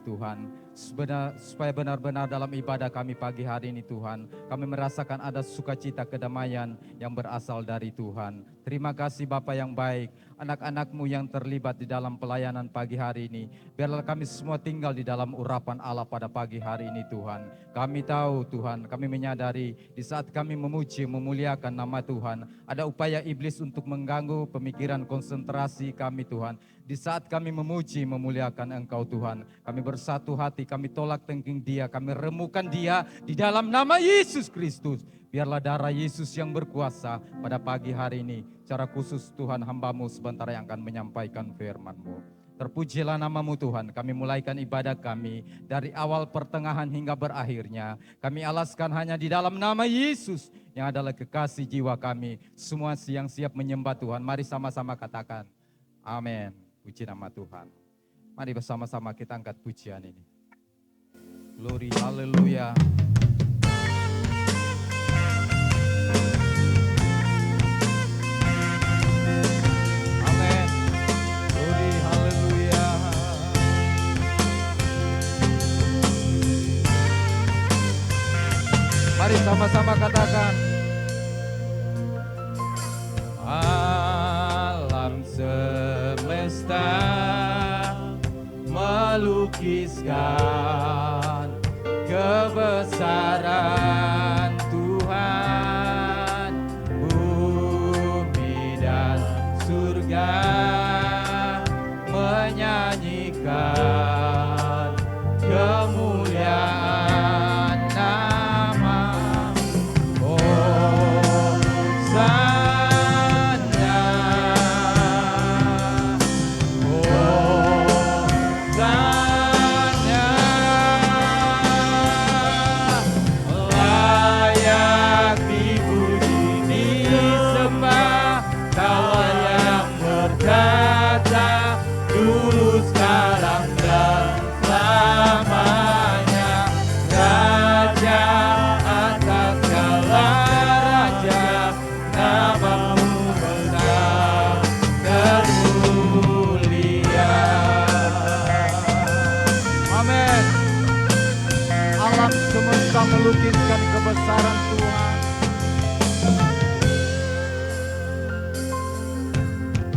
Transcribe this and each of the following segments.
Tuhan. Supaya benar-benar dalam ibadah kami pagi hari ini Tuhan, kami merasakan ada sukacita kedamaian yang berasal dari Tuhan. Terima kasih Bapa yang baik, anak-anak-Mu yang terlibat di dalam pelayanan pagi hari ini. Biarlah kami semua tinggal di dalam urapan Allah pada pagi hari ini Tuhan. Kami tahu Tuhan, kami menyadari di saat kami memuji, memuliakan nama Tuhan, ada upaya iblis untuk mengganggu pemikiran konsentrasi kami Tuhan. Di saat kami memuji, memuliakan Engkau Tuhan, kami bersatu hati, kami tolak tengking dia, kami remukan dia di dalam nama Yesus Kristus. Biarlah darah Yesus yang berkuasa pada pagi hari ini. Secara khusus Tuhan, hamba-Mu sebentar yang akan menyampaikan firman-Mu. Terpujilah nama-Mu Tuhan, kami mulaikan ibadah kami dari awal pertengahan hingga berakhirnya. Kami alaskan hanya di dalam nama Yesus yang adalah kekasih jiwa kami. Semua yang siap menyembah Tuhan, mari sama-sama katakan amin. Puji nama Tuhan. Mari bersama-sama kita angkat pujian ini. Glory, haleluya. Amin. Glory, haleluya. Mari sama-sama katakan. Alam semesta melukiskan kebesaran Tuhan, bumi dan surga menyanyikan kemuliaan nama. Melukiskan kebesaran Tuhan.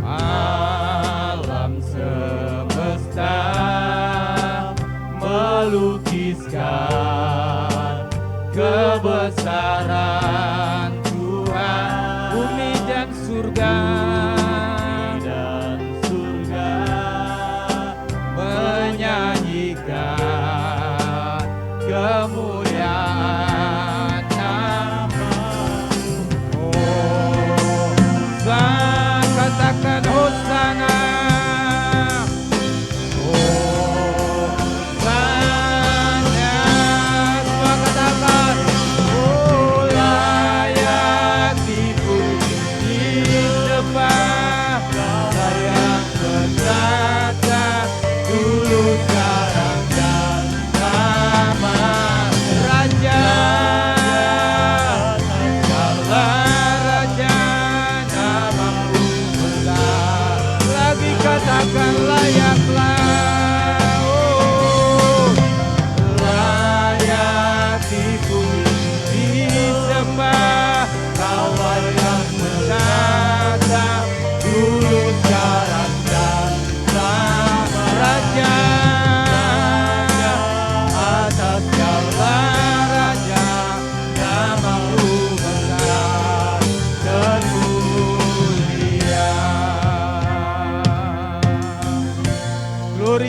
Alam semesta melukiskan kebesaran Tuhan, bumi dan surga menyanyikan kemuliaan nama. Katakan Hosana.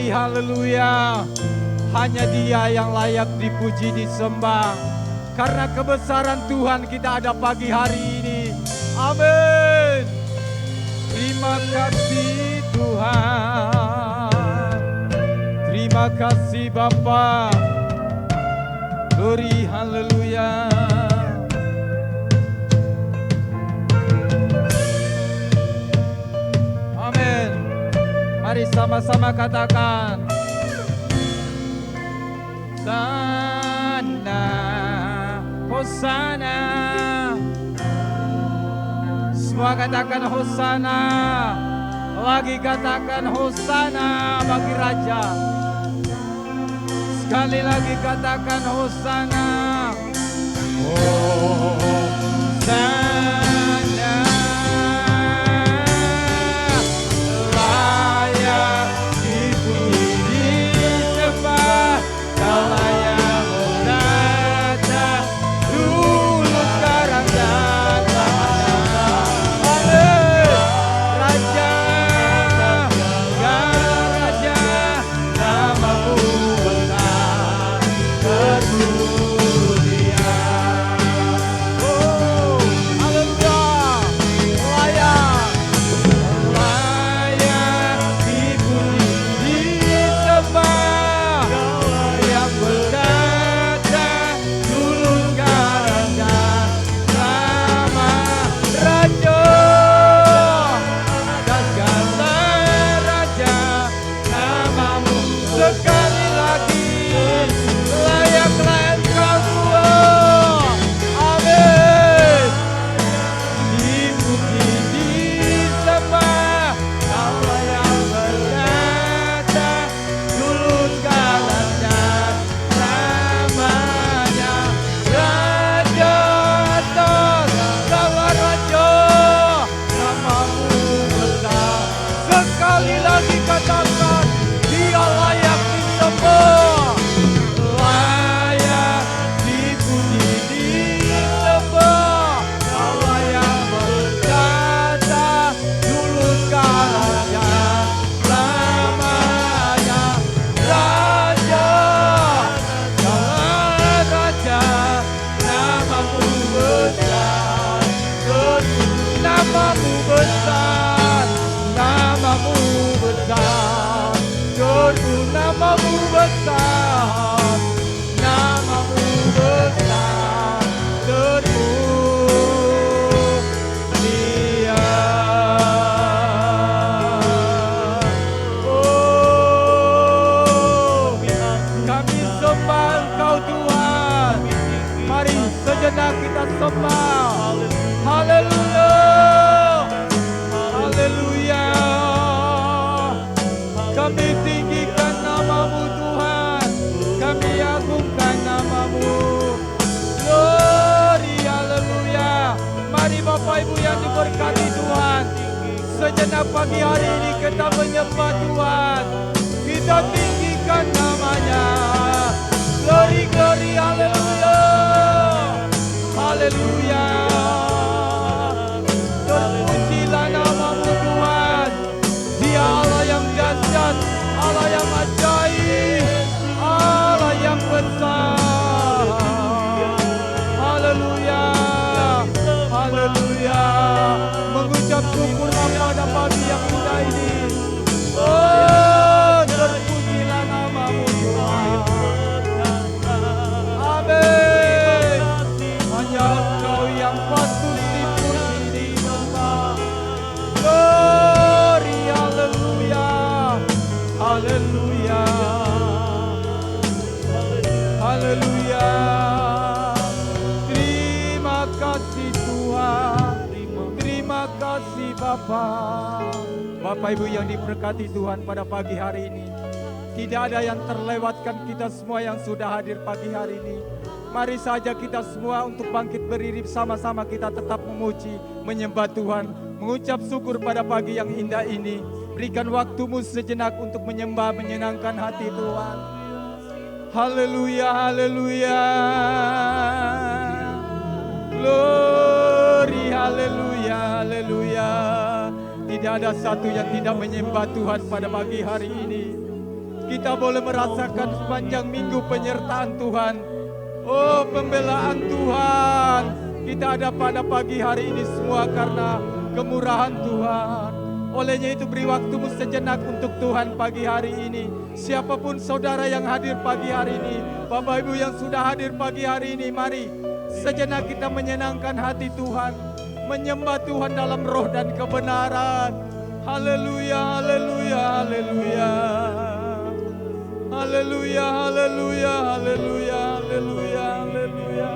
Haleluya. Hanya Dia yang layak dipuji, disembah. Karena kebesaran Tuhan kita ada pagi hari ini. Amin. Terima kasih Tuhan. Terima kasih Bapa. Glory, haleluya. Amin. Mari sama-sama katakan. Hosana, Hosana. Semua katakan Hosana. Lagi katakan Hosana bagi Raja. Sekali lagi katakan Hosana. Hosana. Layak dipuji disembah, Kau layak berada dulu sekarang dan lamanya. Raja, Raja, namamu besar terpujian. Oh, haleluya, layak, layak dipuji disembah, yang berkata dulu sekarang dan lama. Raja dan segala raja, namamu sekali lagi layak Engkau semua. Amin. Dipuji disembah, Kau yang berkata dulu sekarang dan lamanya. Raja atas segala raja, namamu besar. Sekali lagi katakan, Dia layak disembah, layak dipuji disembah. Kau yang berkata dulu sekarang dan lamanya. Raja, segala raja, namamu besar, namamu besar, namamu besar, namamu besar, namamu besar, Oh, kami sembah Engkau Tuhan. Mari sejenak kita sembah. Haleluya, haleluya. Kami tinggikan namamu Tuhan, kami agungkan namamu. Glory, haleluya. Mari Bapak Ibu yang diberkati Tuhan, sejenak pagi hari ini kita menyembah Tuhan, kita tinggikan namanya. Glory, glory, haleluya, haleluya. Terpujilah namamu Tuhan, Dia Allah yang dahsyat, Allah yang ajaib, Allah yang besar. Haleluya, haleluya. Mengucap syukur pada pagi yang indah ini. Oh, terpujilah namamu Tuhan. Amin. Hanya Engkau yang patut dipuji disembah. Glory, haleluya, haleluya, haleluya. Terima kasih Tuhan, terima kasih Bapa. Bapak Ibu yang diberkati Tuhan pada pagi hari ini, tidak ada yang terlewatkan kita semua yang sudah hadir pagi hari ini. Mari saja kita semua untuk bangkit berdiri sama-sama, kita tetap memuji, menyembah Tuhan, mengucap syukur pada pagi yang indah ini. Berikan waktumu sejenak untuk menyembah, menyenangkan hati Tuhan. Haleluya, haleluya. Glory, haleluya, haleluya. Tidak ada satu yang tidak menyembah Tuhan pada pagi hari ini. Kita boleh merasakan sepanjang minggu penyertaan Tuhan. Oh, pembelaan Tuhan. Kita ada pada pagi hari ini semua karena kemurahan Tuhan. Olehnya itu beri waktumu sejenak untuk Tuhan pagi hari ini. Siapapun saudara yang hadir pagi hari ini, Bapak Ibu yang sudah hadir pagi hari ini, mari sejenak kita menyenangkan hati Tuhan, menyembah Tuhan dalam roh dan kebenaran. Haleluya, haleluya, haleluya. Haleluya, haleluya, haleluya, haleluya, haleluya.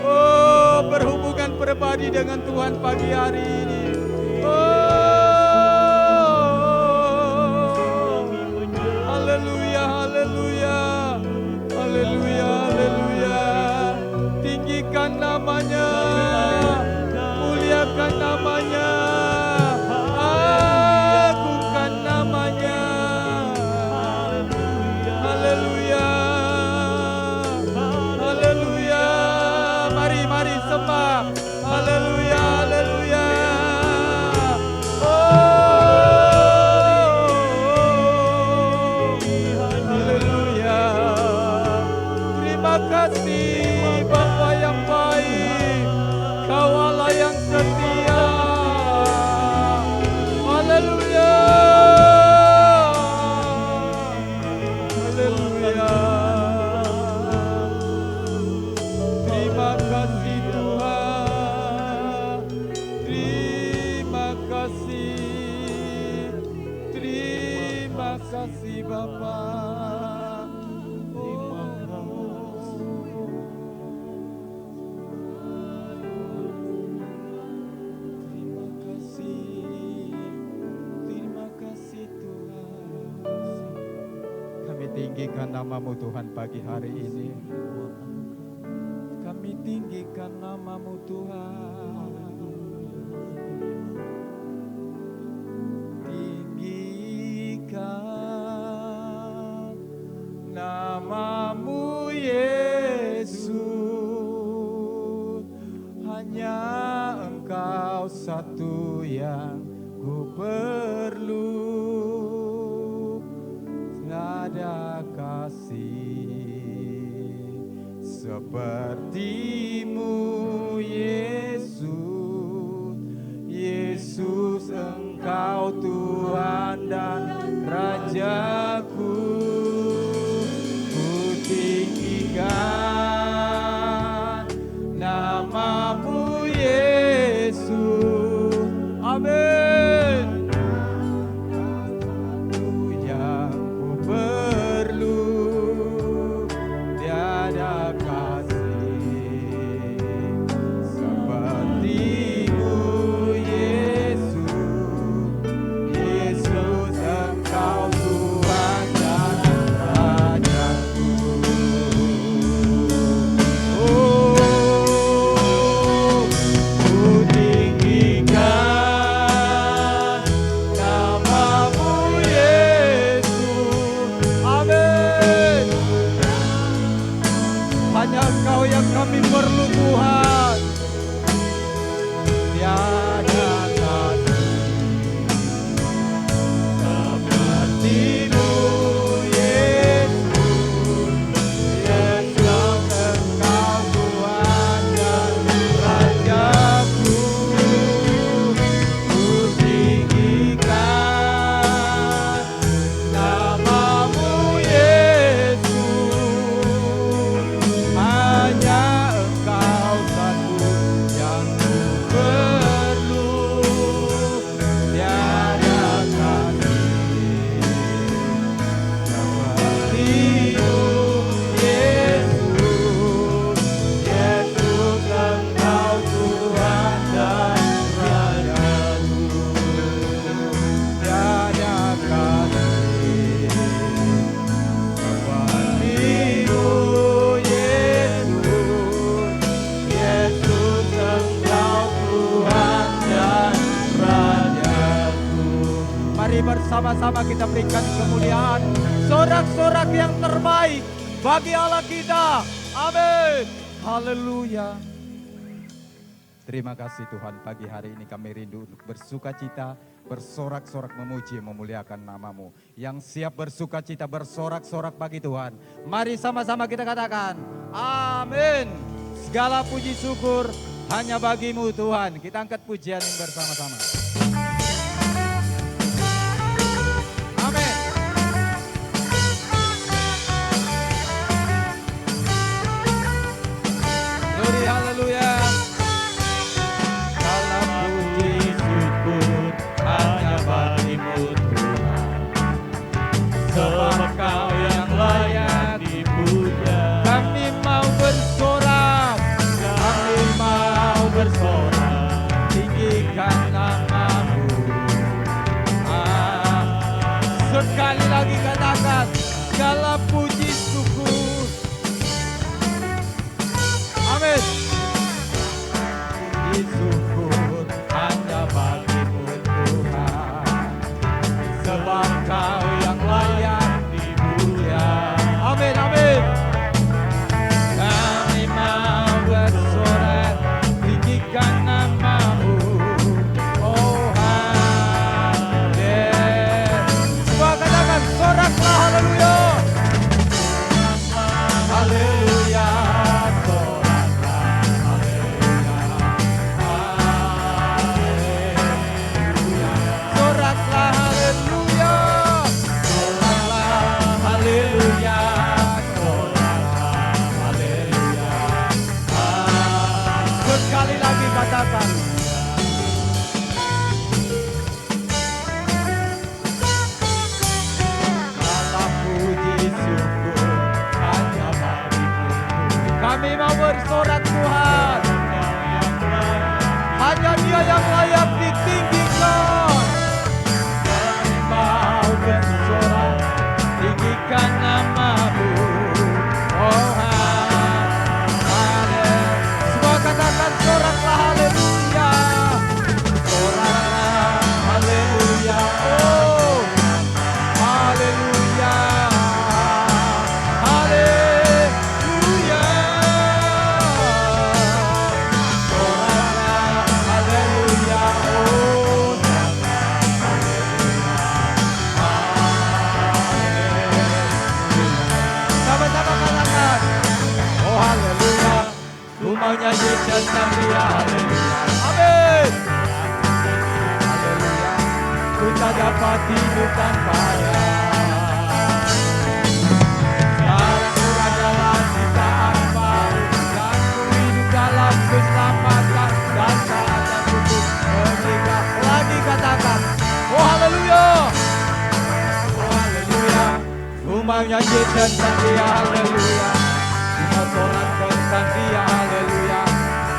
Oh, berhubungan pribadi dengan Tuhan pagi hari ini. Oh, haleluya, haleluya. tinggikan namamu Tuhan pagi hari ini. Kami tinggikan namamu Tuhan. Tinggikan namamu Yesus. Hanya Engkau satu yang ku perlu. Tiada kasih sepertimu Yesus. Yesus Engkau Tuhan dan Rajaku. Ku tinggikan namamu Yesus. Amin. Yang ku perlu, tiada kasih sepertimu Yesus. Yesus Engkau Tuhan dan Rajaku. Oh, ku tinggikan namamu Yesus. Amin. Hanya Engkau yang kami perlu Tuhan. Tiada kasih sepertimu Yesus. Yesus Engkau Tuhan dan Rajaku. Ku tinggikan namamu Yesus. Hanya Engkau satu yang ku perlu. Tiada kasih sepertimu Yesus. Yesus Engkau Tuhan dan Rajaku. Tiada kasih sepertimu Yesus. Yesus Engkau Tuhan dan Rajaku. Mari bersama-sama kita berikan kemuliaan, sorak-sorak yang terbaik bagi Allah kita. Amin. Haleluya. Terima kasih Tuhan, pagi hari ini kami rindu untuk bersukacita, bersorak-sorak memuji, memuliakan namamu. Yang siap bersukacita, bersorak-sorak bagi Tuhan. Mari sama-sama kita katakan, amin. Segala puji syukur hanya bagimu Tuhan. Kita angkat pujian ini bersama-sama. Amin. Glory, haleluya. Segala puji syukur hanya bagimu Tuhan. Sebab Engkau yang layak dipuja. Kami mau bersorak, kami mau bersorak, tinggikan namamu. Sekali lagi katakan, segala puji syukur. Amin. Puji syukur hanya bagimu Tuhan. Sebab Kau yang layak dipuja. Amin, amin. Kami mau bersorak, tinggikan namamu. Oh, amin. Semua katakan, soraklah, haleluya. Haleluya, soraklah, haleluya. Haleluya. Soraklah, haleluya. Soraklah, haleluya. Soraklah, haleluya. Sekali lagi katakan. Segala puji syukur hanya bagimu. Kami mau bersorak Tuhan. Hanya Dia yang layak ditinggikan. Kami mau bersorak, tinggikan nama mau nyanyi tentang Dia, haleluya. Amin. Haleluya. Ku tak dapat hidup tanpa Dia. Sekarang ku adalah ciptaan baru, dan ku hidup dalam keselamatan, dan tak ada putus menikah. Lagi katakan, oh haleluya. Oh haleluya. Ku mau nyanyi tentang Dia, haleluya. Ku mau sholat tentang Dia, haleluya.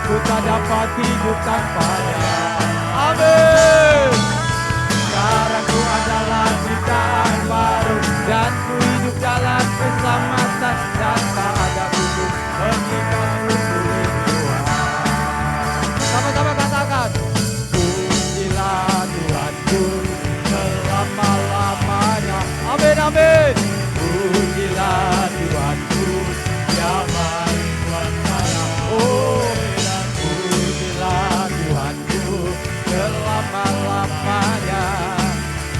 Ku tak dapat hidup tanpa Dia. Amin. Sekarang ku adalah ciptaan baru, dan ku hidup dalam keselamatan, dan tak ada putus menikah musuh Tuhan. Sama-sama katakan, pujilah Tuhanku selama-lamanya. Amin, amin. Pujilah Tuhanku, Dia baik buat saya. Oh, dan pujilah Tuhanku selama-lamanya.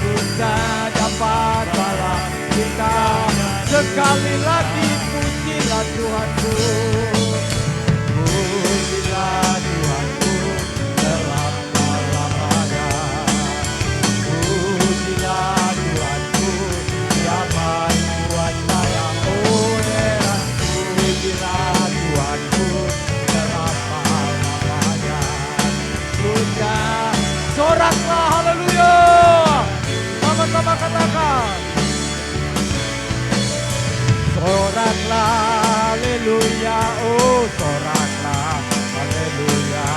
Ku tak dapat balas kita, sekali lagi pujilah Tuhanku. Pujilah Tuhanku selama-lamanya. Pujilah Tuhanku, Dia baik buat saya. Oh ya, pujilah Tuhanku selama-lamanya. Sudah, soraklah, haleluya. Sama-sama katakan, soraklah, haleluya. Oh, soraklah, haleluya.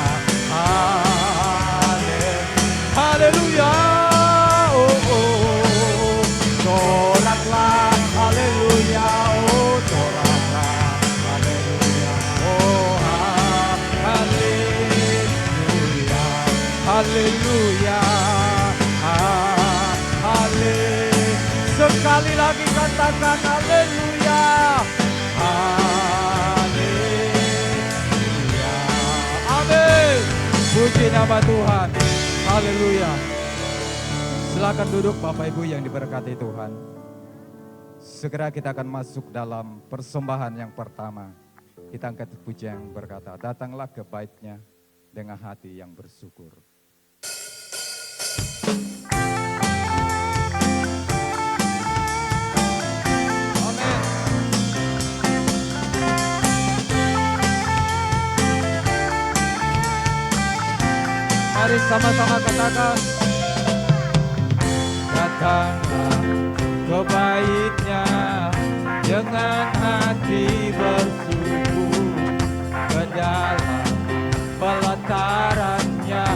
Haleluya. Oh, oh. Soraklah, haleluya. Oh, soraklah, haleluya. Oh, haleluya. Haleluya. Sekali lagi katakan haleluya. Haleluya. Amin. Puji nama Tuhan. Haleluya. Silakan duduk Bapak Ibu yang diberkati Tuhan. Segera kita akan masuk dalam persembahan yang pertama. Kita angkat pujian yang berkata, datanglah ke bait-Nya dengan hati yang bersyukur. Mari sama-sama katakan, datanglah ke bait-Nya dengan hati bersyukur, ke dalam pelataran-Nya.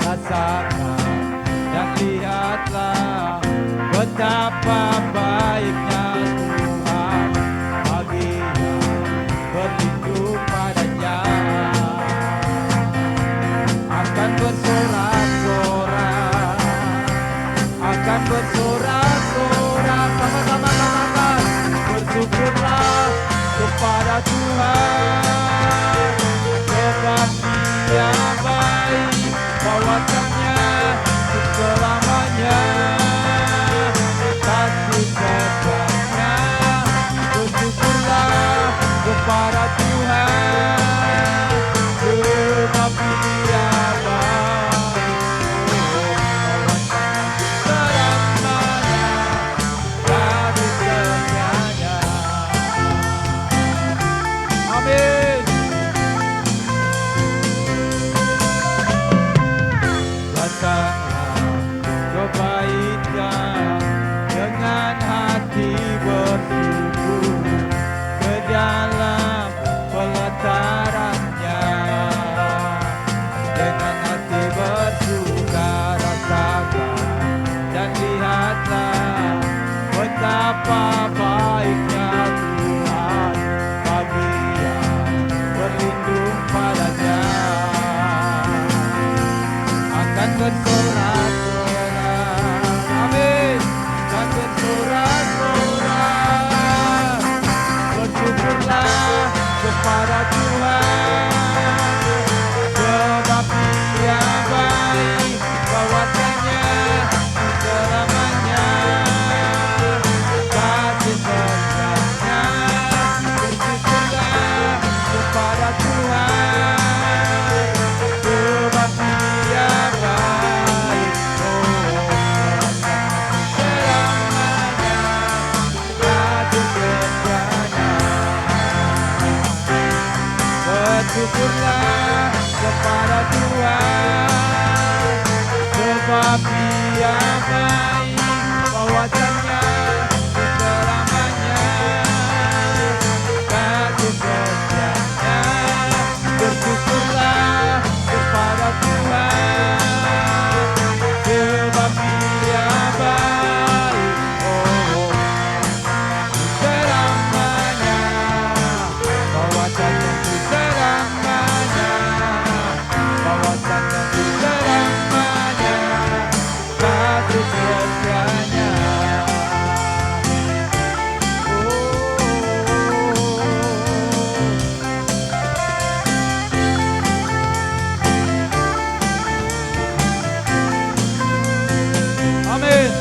Rasakan dan lihatlah betapa baiknya Tuhan bagi yang berlindung padanya. Akan bersorak-sorak, akan bersorak-sorak. Sama-sama katakan, bersyukurlah kepada Tuhan, sebab Dia baik, bawakannya selamanya. Kasih setianya, bersyukurlah kepada Tuhan, sebab Dia baik, selamanya dari setianya. Amin. Datanglah ke bait-Nya dengan hati bersyukur, ke dalam pelataran-Nya dengan hati bersuka. Rasakan dan lihatlah betapa baiknya Tuhan bagi yang berlindung padanya. Akan bersorak-sorak, amin. Akan bersorak-sorak, bersyukurlah kepada Tuhan, sebab Dia baik, bawakannya selamanya. Kasih setianya, Bersyukurlah kepada Tuhan, sebab Dia baik, kawasannya selamanya, kasih setianya. Bersyukurlah kepada Tuhan, sebab Dia baik, oh, selamanya, kawasannya selamanya, kawasannya selamanya, kasih setianya. Amin.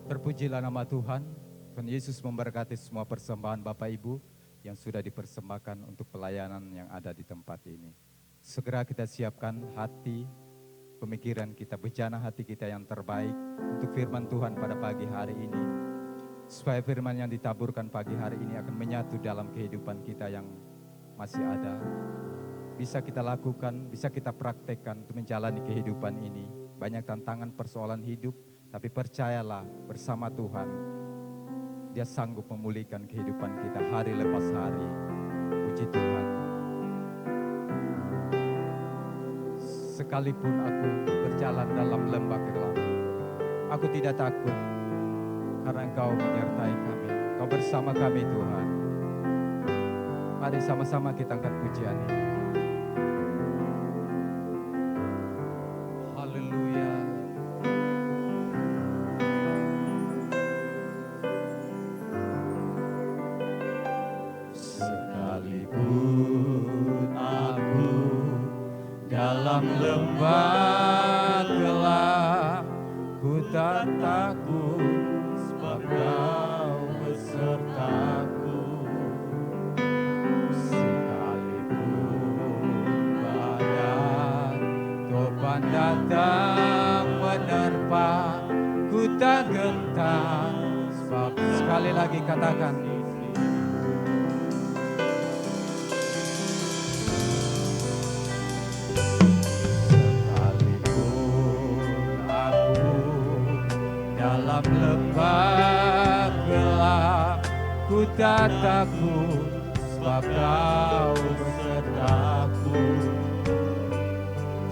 Terpujilah nama Tuhan. Tuhan Yesus memberkati semua persembahan Bapak Ibu yang sudah dipersembahkan untuk pelayanan yang ada di tempat ini. Segera kita siapkan hati, pemikiran kita, bejana hati kita yang terbaik untuk firman Tuhan pada pagi hari ini. Supaya firman yang ditaburkan pagi hari ini akan menyatu dalam kehidupan kita yang masih ada. Bisa kita lakukan, bisa kita praktekkan untuk menjalani kehidupan ini. Banyak tantangan persoalan hidup, tapi percayalah bersama Tuhan, Dia sanggup memulihkan kehidupan kita hari lepas hari. Puji Tuhan. Sekalipun aku berjalan dalam lembah gelap, aku tidak takut, karena Engkau menyertai kami. Engkau bersama kami Tuhan. Mari sama-sama kita angkat pujian ini. Haleluya. Sekalipun aku dalam lembah gelap, ku tak takut, sebab Kau besertaku. Sekalipun badai topan datang menerpa, ku tak gentar, sebab sekali lagi katakan, dalam lembah gelap, ku tak takut, sebab Kau besertaku.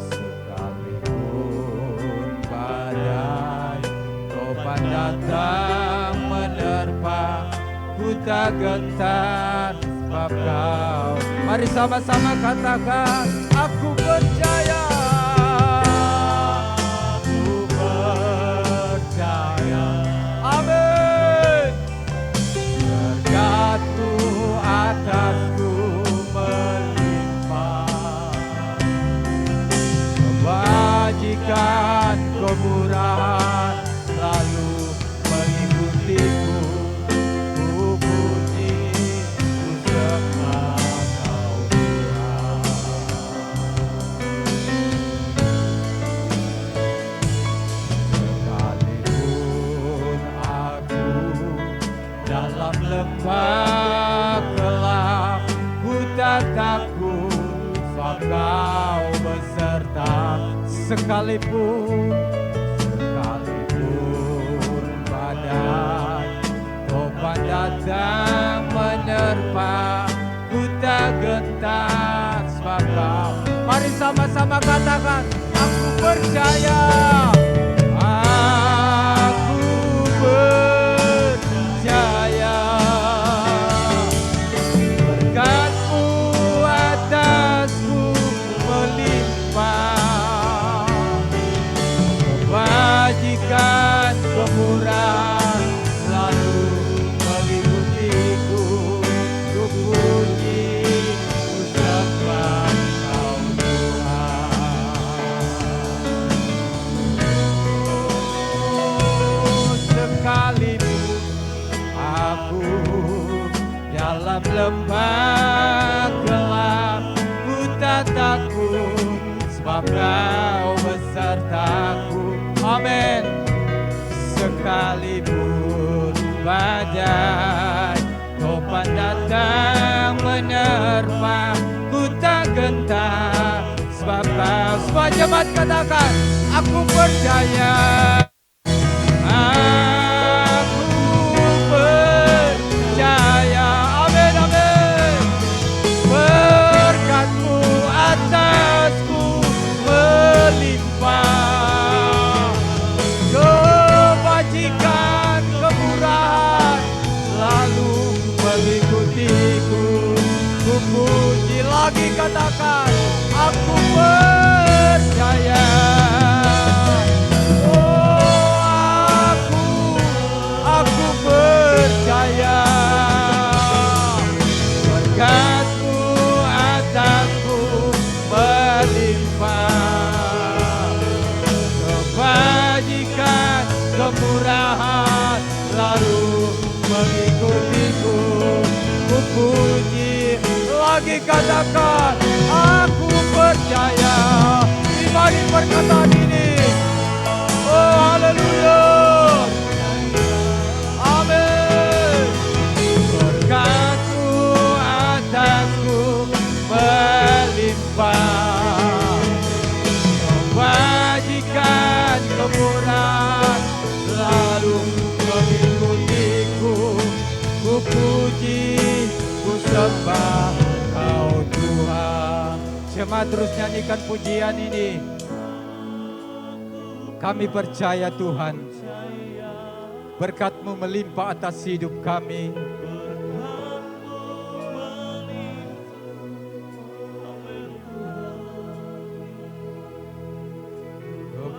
Sekalipun badai topan datang menerpa, ku tak gentar, sebab Kau. Mari sama-sama katakan, aku percaya. Amin. Berjatuh atasku melimpah, kebajikan kemurahan lalu mengikutiku. Ku puji, ku sembah Kau Tuhan. Dalam lembah gelap, ku tak takut, sebab Kau beserta. Sekalipun badai topan datang menerpa, ku tak gentar, sebab Kau. Mari sama-sama katakan, aku percaya. Aku percaya, berkat-Mu atasku melimpah, kebajikan kemurahan lalu mengikutiku. Ku puji, ku sembah Kau Tuhan. Sekalipun aku dalam lembah gelap, ku tak takut, sebab Kau besertaku. Amin. Sekalipun badai topan datang menerpa, ku tak gentar sebab kau. Semua jemaat katakan, aku percaya. Aku percaya. Amin, amin. Berkat-Mu atasku melimpah. Kebajikan, kemurahan lalu mengikutiku. Ku puji lagi, katakan, aku percaya. Aku percaya. Berkat-Mu atasku melimpah. Kebajikan, kemurahan lalu mengikutiku. Ku puji lagi, katakan, aku percaya. Mari perkataan ini. Oh, haleluya. Amin. Berkat-Mu atasku melimpah. Kebajikan, kemurahan lalu mengikutiku. Ku puji, ku sembah Kau Tuhan. Jemaat terus nyanyikan pujian ini. Kami percaya Tuhan, berkat-Mu melimpah atas hidup kami.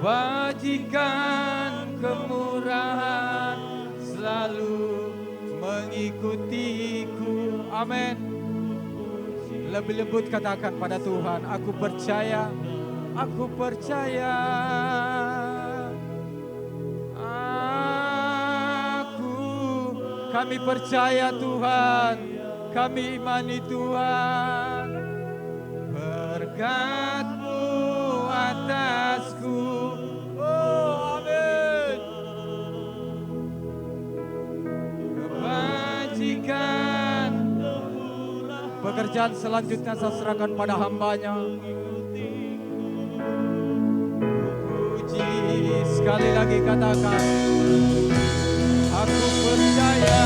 Kebajikan, kemurahan selalu mengikutiku. Amin. Lebih lembut katakan pada Tuhan, aku percaya, aku percaya. Kami percaya Tuhan, kami imani Tuhan. Berkat-Mu atasku. Oh, amin. Kebajikan. Pekerjaan selanjutnya saya serahkan pada hamba-Nya. Puji sekali lagi, katakan, aku percaya.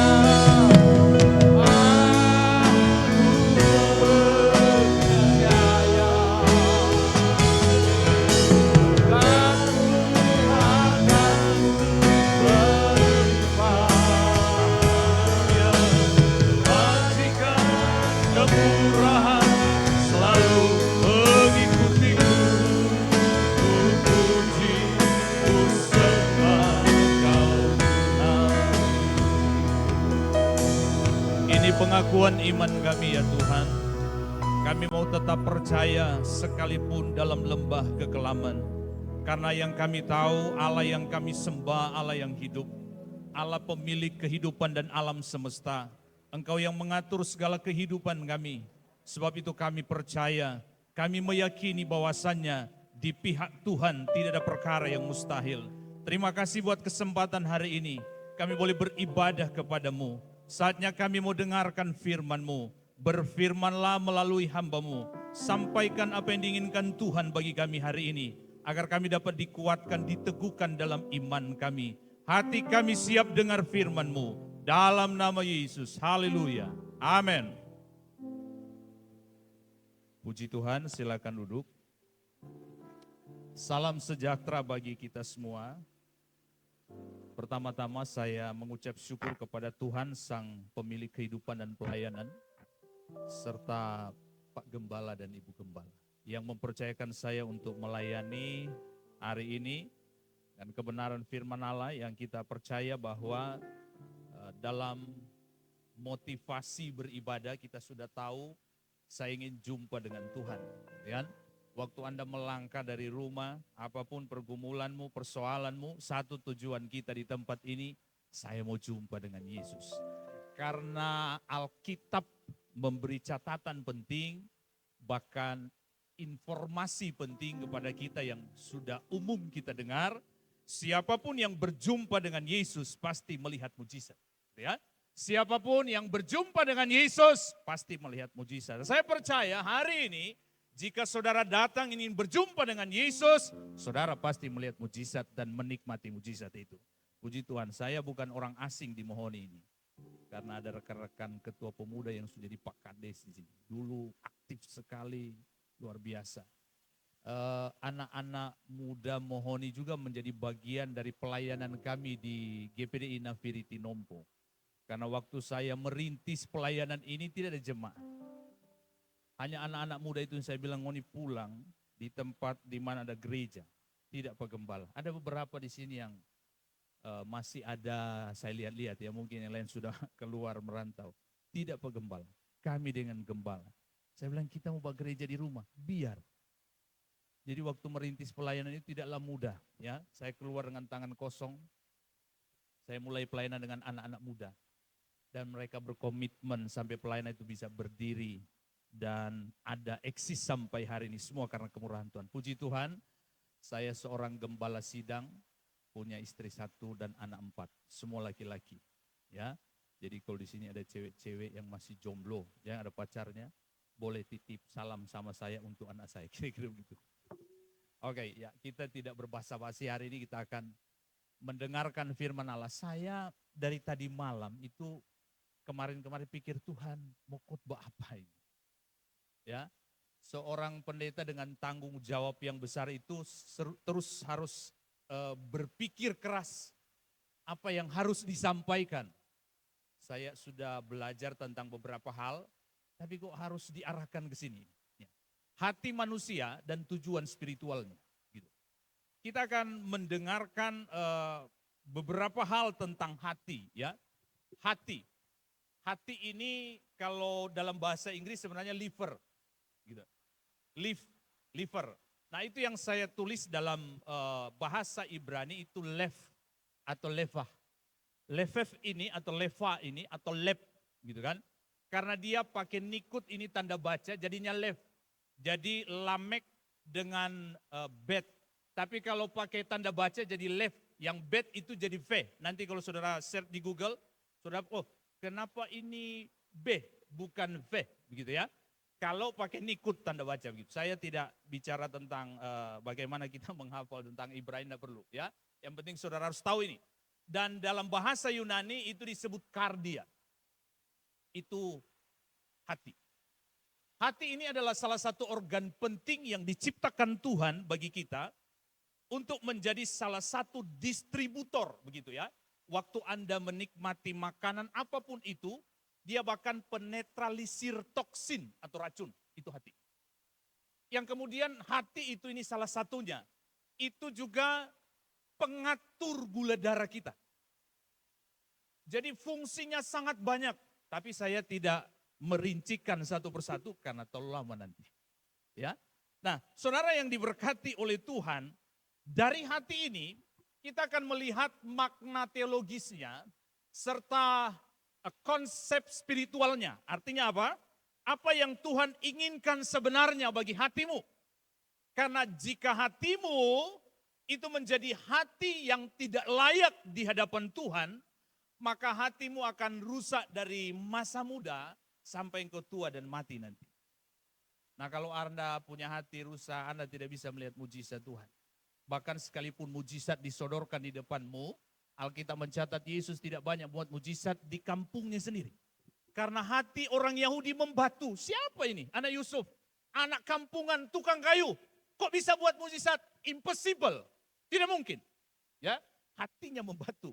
Pengakuan iman kami ya Tuhan, kami mau tetap percaya sekalipun dalam lembah kekelaman. Karena yang kami tahu Allah yang kami sembah, Allah yang hidup, Allah pemilik kehidupan dan alam semesta. Engkau yang mengatur segala kehidupan kami. Sebab itu kami percaya, kami meyakini bahwasannya di pihak Tuhan tidak ada perkara yang mustahil. Terima kasih buat kesempatan hari ini, kami boleh beribadah kepadamu. Saatnya kami mau dengarkan firman-Mu. Berfirmanlah melalui hamba-Mu. Sampaikan apa yang diinginkan Tuhan bagi kami hari ini. Agar kami dapat dikuatkan, diteguhkan dalam iman kami. Hati kami siap dengar firman-Mu. Dalam nama Yesus. Haleluya. Amin. Puji Tuhan, silakan duduk. Salam sejahtera bagi kita semua. Pertama-tama saya mengucap syukur kepada Tuhan Sang Pemilik Kehidupan dan Pelayanan, serta Pak Gembala dan Ibu Gembala, yang mempercayakan saya untuk melayani hari ini, dan kebenaran firman Allah yang kita percaya bahwa dalam motivasi beribadah kita sudah tahu, saya ingin jumpa dengan Tuhan. Ya? Waktu Anda melangkah dari rumah, apapun pergumulanmu, persoalanmu, satu tujuan kita di tempat ini, saya mau jumpa dengan Yesus. Karena Alkitab memberi catatan penting, bahkan informasi penting kepada kita yang sudah umum kita dengar, siapapun yang berjumpa dengan Yesus pasti melihat mujizat. Ya. Siapapun yang berjumpa dengan Yesus pasti melihat mujizat. Saya percaya hari ini jika saudara datang ingin berjumpa dengan Yesus, saudara pasti melihat mujizat dan menikmati mujizat itu. Puji Tuhan, saya bukan orang asing di Mohoni ini. Karena ada rekan-rekan ketua pemuda yang sudah di Pak Kades di sini. Dulu aktif sekali, luar biasa. Anak-anak muda Mohoni juga menjadi bagian dari pelayanan kami di GPDI Nafiriti Nompo. Karena waktu saya merintis pelayanan ini tidak ada jemaat. Hanya anak-anak muda itu yang saya bilang, ngoni pulang di tempat di mana ada gereja. Tidak penggembala. Ada beberapa di sini yang masih ada, saya lihat-lihat ya, mungkin yang lain sudah keluar merantau. Tidak penggembala. Kami dengan gembala. Saya bilang kita mau buat gereja di rumah, biar. Jadi waktu merintis pelayanan itu tidaklah mudah. Ya, saya keluar dengan tangan kosong. Saya mulai pelayanan dengan anak-anak muda. Dan mereka berkomitmen sampai pelayanan itu bisa berdiri dan ada eksis sampai hari ini, semua karena kemurahan Tuhan. Puji Tuhan, saya seorang gembala sidang, punya istri 1 dan anak 4, semua laki-laki. Ya, jadi kalau di sini ada cewek-cewek yang masih jomblo, yang ada pacarnya, boleh titip salam sama saya untuk anak saya, kira-kira begitu. Oke, ya, kita tidak berbasa-basi, hari ini kita akan mendengarkan firman Allah. Saya dari tadi malam itu kemarin-kemarin pikir, Tuhan mau khotbah apa ini? Ya, seorang pendeta dengan tanggung jawab yang besar itu terus harus berpikir keras apa yang harus disampaikan. Saya sudah belajar tentang beberapa hal, tapi kok harus diarahkan ke sini? Ya. Hati manusia dan tujuan spiritualnya. Gitu. Kita akan mendengarkan beberapa hal tentang hati, ya. Hati. Hati ini kalau dalam bahasa Inggris sebenarnya liver, gitu. Liver. Nah itu yang saya tulis dalam bahasa Ibrani itu lev atau levah. Levef ini atau leva ini atau lep, gitu kan? Karena dia pakai nikut ini tanda baca, jadinya lev. Jadi lamek dengan bet. Tapi kalau pakai tanda baca jadi lev, yang bet itu jadi v. Nanti kalau saudara search di Google, saudara, oh kenapa ini B bukan V, begitu ya? Kalau pakai nikut tanda baca begitu. Saya tidak bicara tentang bagaimana kita menghafal tentang Ibrani, tidak perlu ya. Yang penting saudara harus tahu ini. Dan dalam bahasa Yunani itu disebut kardia. Itu hati. Hati ini adalah salah satu organ penting yang diciptakan Tuhan bagi kita untuk menjadi salah satu distributor, begitu ya. Waktu Anda menikmati makanan apapun itu, dia bahkan penetralisir toksin atau racun, itu hati. Yang kemudian hati itu ini salah satunya, itu juga pengatur gula darah kita. Jadi fungsinya sangat banyak, tapi saya tidak merincikan satu persatu karena terlalu lama nanti. Ya, nah saudara yang diberkati oleh Tuhan, dari hati ini, kita akan melihat makna teologisnya serta konsep spiritualnya. Artinya apa? Apa yang Tuhan inginkan sebenarnya bagi hatimu. Karena jika hatimu itu menjadi hati yang tidak layak di hadapan Tuhan, maka hatimu akan rusak dari masa muda sampai engkau tua dan mati nanti. Nah kalau Anda punya hati rusak, Anda tidak bisa melihat mujizat Tuhan. Bahkan sekalipun mujizat disodorkan di depanmu, Alkitab mencatat Yesus tidak banyak buat mujizat di kampungnya sendiri. Karena hati orang Yahudi membatu. Siapa ini? Anak Yusuf, anak kampungan, tukang kayu. Kok bisa buat mujizat? Impossible. Tidak mungkin. Ya, hatinya membatu.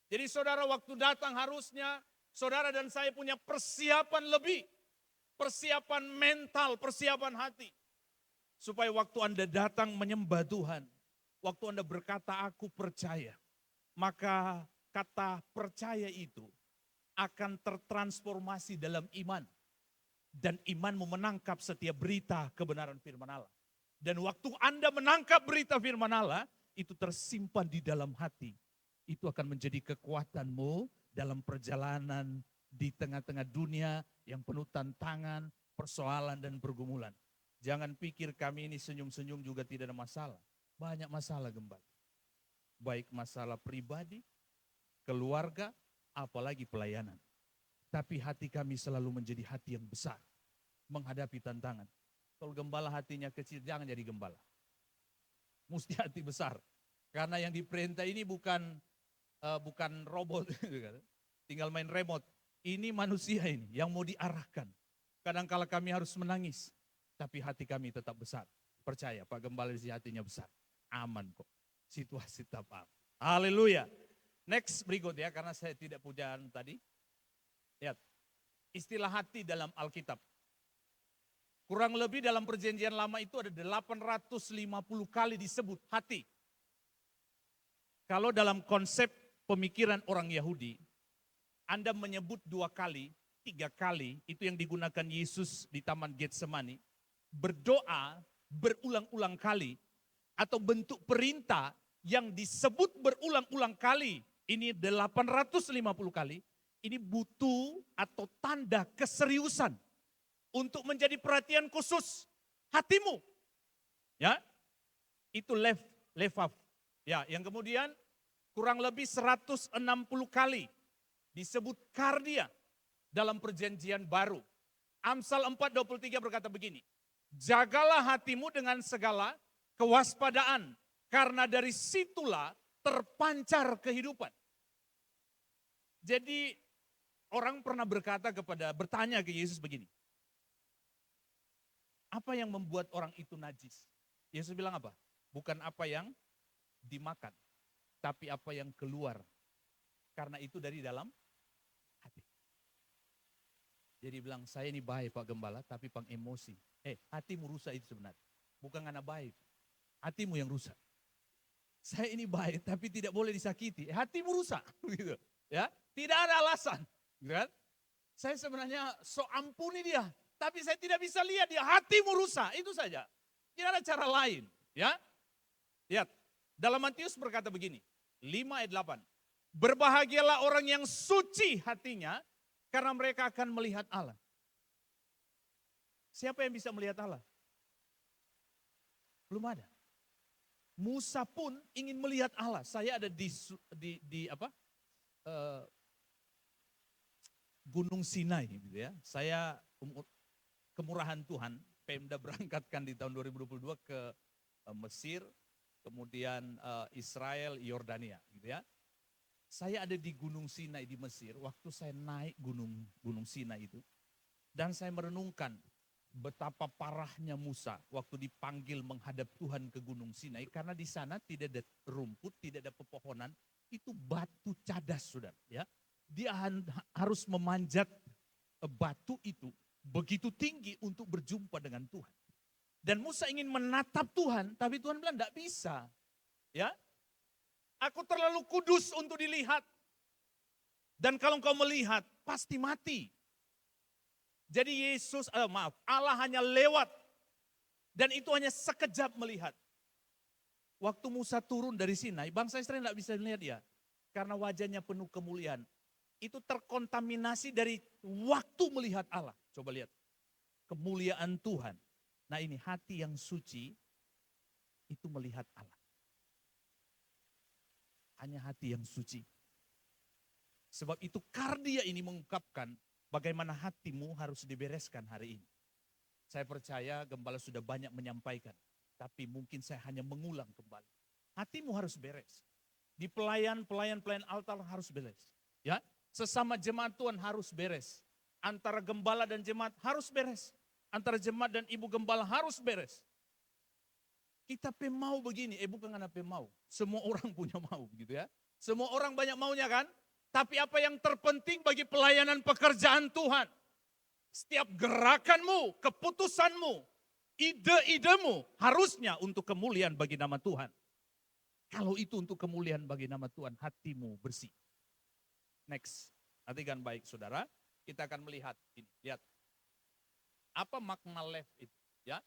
Jadi saudara waktu datang harusnya saudara dan saya punya persiapan lebih. Persiapan mental, persiapan hati. Supaya waktu Anda datang menyembah Tuhan, waktu Anda berkata aku percaya, maka kata percaya itu akan tertransformasi dalam iman. Dan imanmu menangkap setiap berita kebenaran firman Allah. Dan waktu Anda menangkap berita firman Allah, itu tersimpan di dalam hati. Itu akan menjadi kekuatanmu dalam perjalanan di tengah-tengah dunia yang penuh tantangan, persoalan dan pergumulan. Jangan pikir kami ini senyum-senyum juga tidak ada masalah. Banyak masalah gembala. Baik masalah pribadi, keluarga, apalagi pelayanan. Tapi hati kami selalu menjadi hati yang besar, menghadapi tantangan. Kalau gembala hatinya kecil, jangan jadi gembala. Mesti hati besar. Karena yang diperintah ini bukan robot, tinggal main remote. Ini manusia ini yang mau diarahkan. Kadang-kala kami harus menangis, tapi hati kami tetap besar. Percaya Pak Gembala di sini hatinya besar. Aman kok, situasi tetap aman. Haleluya. Next berikut ya, karena saya tidak punya tadi. Lihat, istilah hati dalam Alkitab. Kurang lebih dalam perjanjian lama itu ada 850 kali disebut hati. Kalau dalam konsep pemikiran orang Yahudi, Anda menyebut 2 kali, 3 kali, itu yang digunakan Yesus di Taman Getsemani, berdoa berulang-ulang kali, atau bentuk perintah yang disebut berulang-ulang kali, ini 850 kali, ini butuh atau tanda keseriusan untuk menjadi perhatian khusus hatimu. Ya, itu lefaf. Ya, yang kemudian kurang lebih 160 kali disebut kardia dalam perjanjian baru. Amsal 4:23 berkata begini, jagalah hatimu dengan segala kewaspadaan, karena dari situlah terpancar kehidupan. Jadi orang pernah bertanya ke Yesus begini, apa yang membuat orang itu najis? Yesus bilang apa? Bukan apa yang dimakan, tapi apa yang keluar. Karena itu dari dalam hati. Jadi bilang, saya ini baik Pak Gembala, tapi Pak emosi. Hatimu rusak itu sebenarnya. Bukan karena baik, hatimu yang rusak. Saya ini baik, tapi tidak boleh disakiti. Hatimu rusak, gitu. Ya, tidak ada alasan. Gitu kan? Saya sebenarnya ampuni dia, tapi saya tidak bisa lihat dia, hatimu rusak, itu saja. Tidak ada cara lain. Ya, lihat. Dalam Matius berkata begini, 5 ayat 8. Berbahagialah orang yang suci hatinya, karena mereka akan melihat Allah. Siapa yang bisa melihat Allah? Belum ada. Musa pun ingin melihat Allah. Saya ada di Gunung Sinai, gitu ya. Saya kemurahan Tuhan, Pemda berangkatkan di tahun 2022 ke Mesir, kemudian Israel, Yordania, gitu ya. Saya ada di Gunung Sinai di Mesir, waktu saya naik Gunung Sinai itu, dan saya merenungkan betapa parahnya Musa waktu dipanggil menghadap Tuhan ke Gunung Sinai, karena di sana tidak ada rumput, tidak ada pepohonan, itu batu cadas, saudara. Ya, dia harus memanjat batu itu begitu tinggi untuk berjumpa dengan Tuhan. Dan Musa ingin menatap Tuhan, tapi Tuhan bilang tidak bisa. Ya, aku terlalu kudus untuk dilihat. Dan kalau kau melihat, pasti mati. Jadi Allah hanya lewat. Dan itu hanya sekejap melihat. Waktu Musa turun dari Sinai, bangsa Israel tidak bisa melihat dia. Karena wajahnya penuh kemuliaan. Itu terkontaminasi dari waktu melihat Allah. Coba lihat. Kemuliaan Tuhan. Nah ini hati yang suci, itu melihat Allah. Hanya hati yang suci. Sebab itu kardia ini mengungkapkan bagaimana hatimu harus dibereskan hari ini. Saya percaya Gembala sudah banyak menyampaikan, tapi mungkin saya hanya mengulang kembali. Hatimu harus beres. Di pelayan altar harus beres. Ya, sesama jemaat Tuhan harus beres. Antara gembala dan jemaat harus beres. Antara jemaat dan ibu gembala harus beres. Kita mau begini, bukan karena mau. Semua orang punya mau, gitu ya. Semua orang banyak maunya kan? Tapi apa yang terpenting bagi pelayanan pekerjaan Tuhan? Setiap gerakanmu, keputusanmu, ide-idemu harusnya untuk kemuliaan bagi nama Tuhan. Kalau itu untuk kemuliaan bagi nama Tuhan, hatimu bersih. Next, perhatikan baik saudara, kita akan melihat ini. Lihat, apa makna left itu? Ya,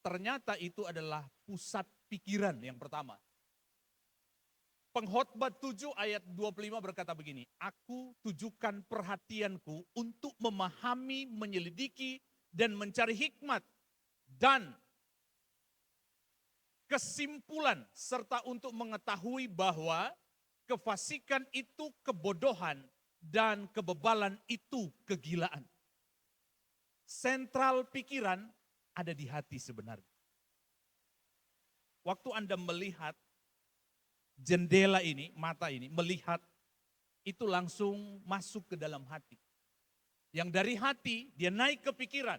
ternyata itu adalah pusat pikiran yang pertama. Pengkhotbah 7 ayat 25 berkata begini, aku tujukan perhatianku untuk memahami, menyelidiki, dan mencari hikmat, dan kesimpulan, serta untuk mengetahui bahwa kefasikan itu kebodohan, dan kebebalan itu kegilaan. Sentral pikiran ada di hati sebenarnya. Waktu Anda melihat jendela ini, mata ini, melihat itu langsung masuk ke dalam hati. Yang dari hati dia naik ke pikiran.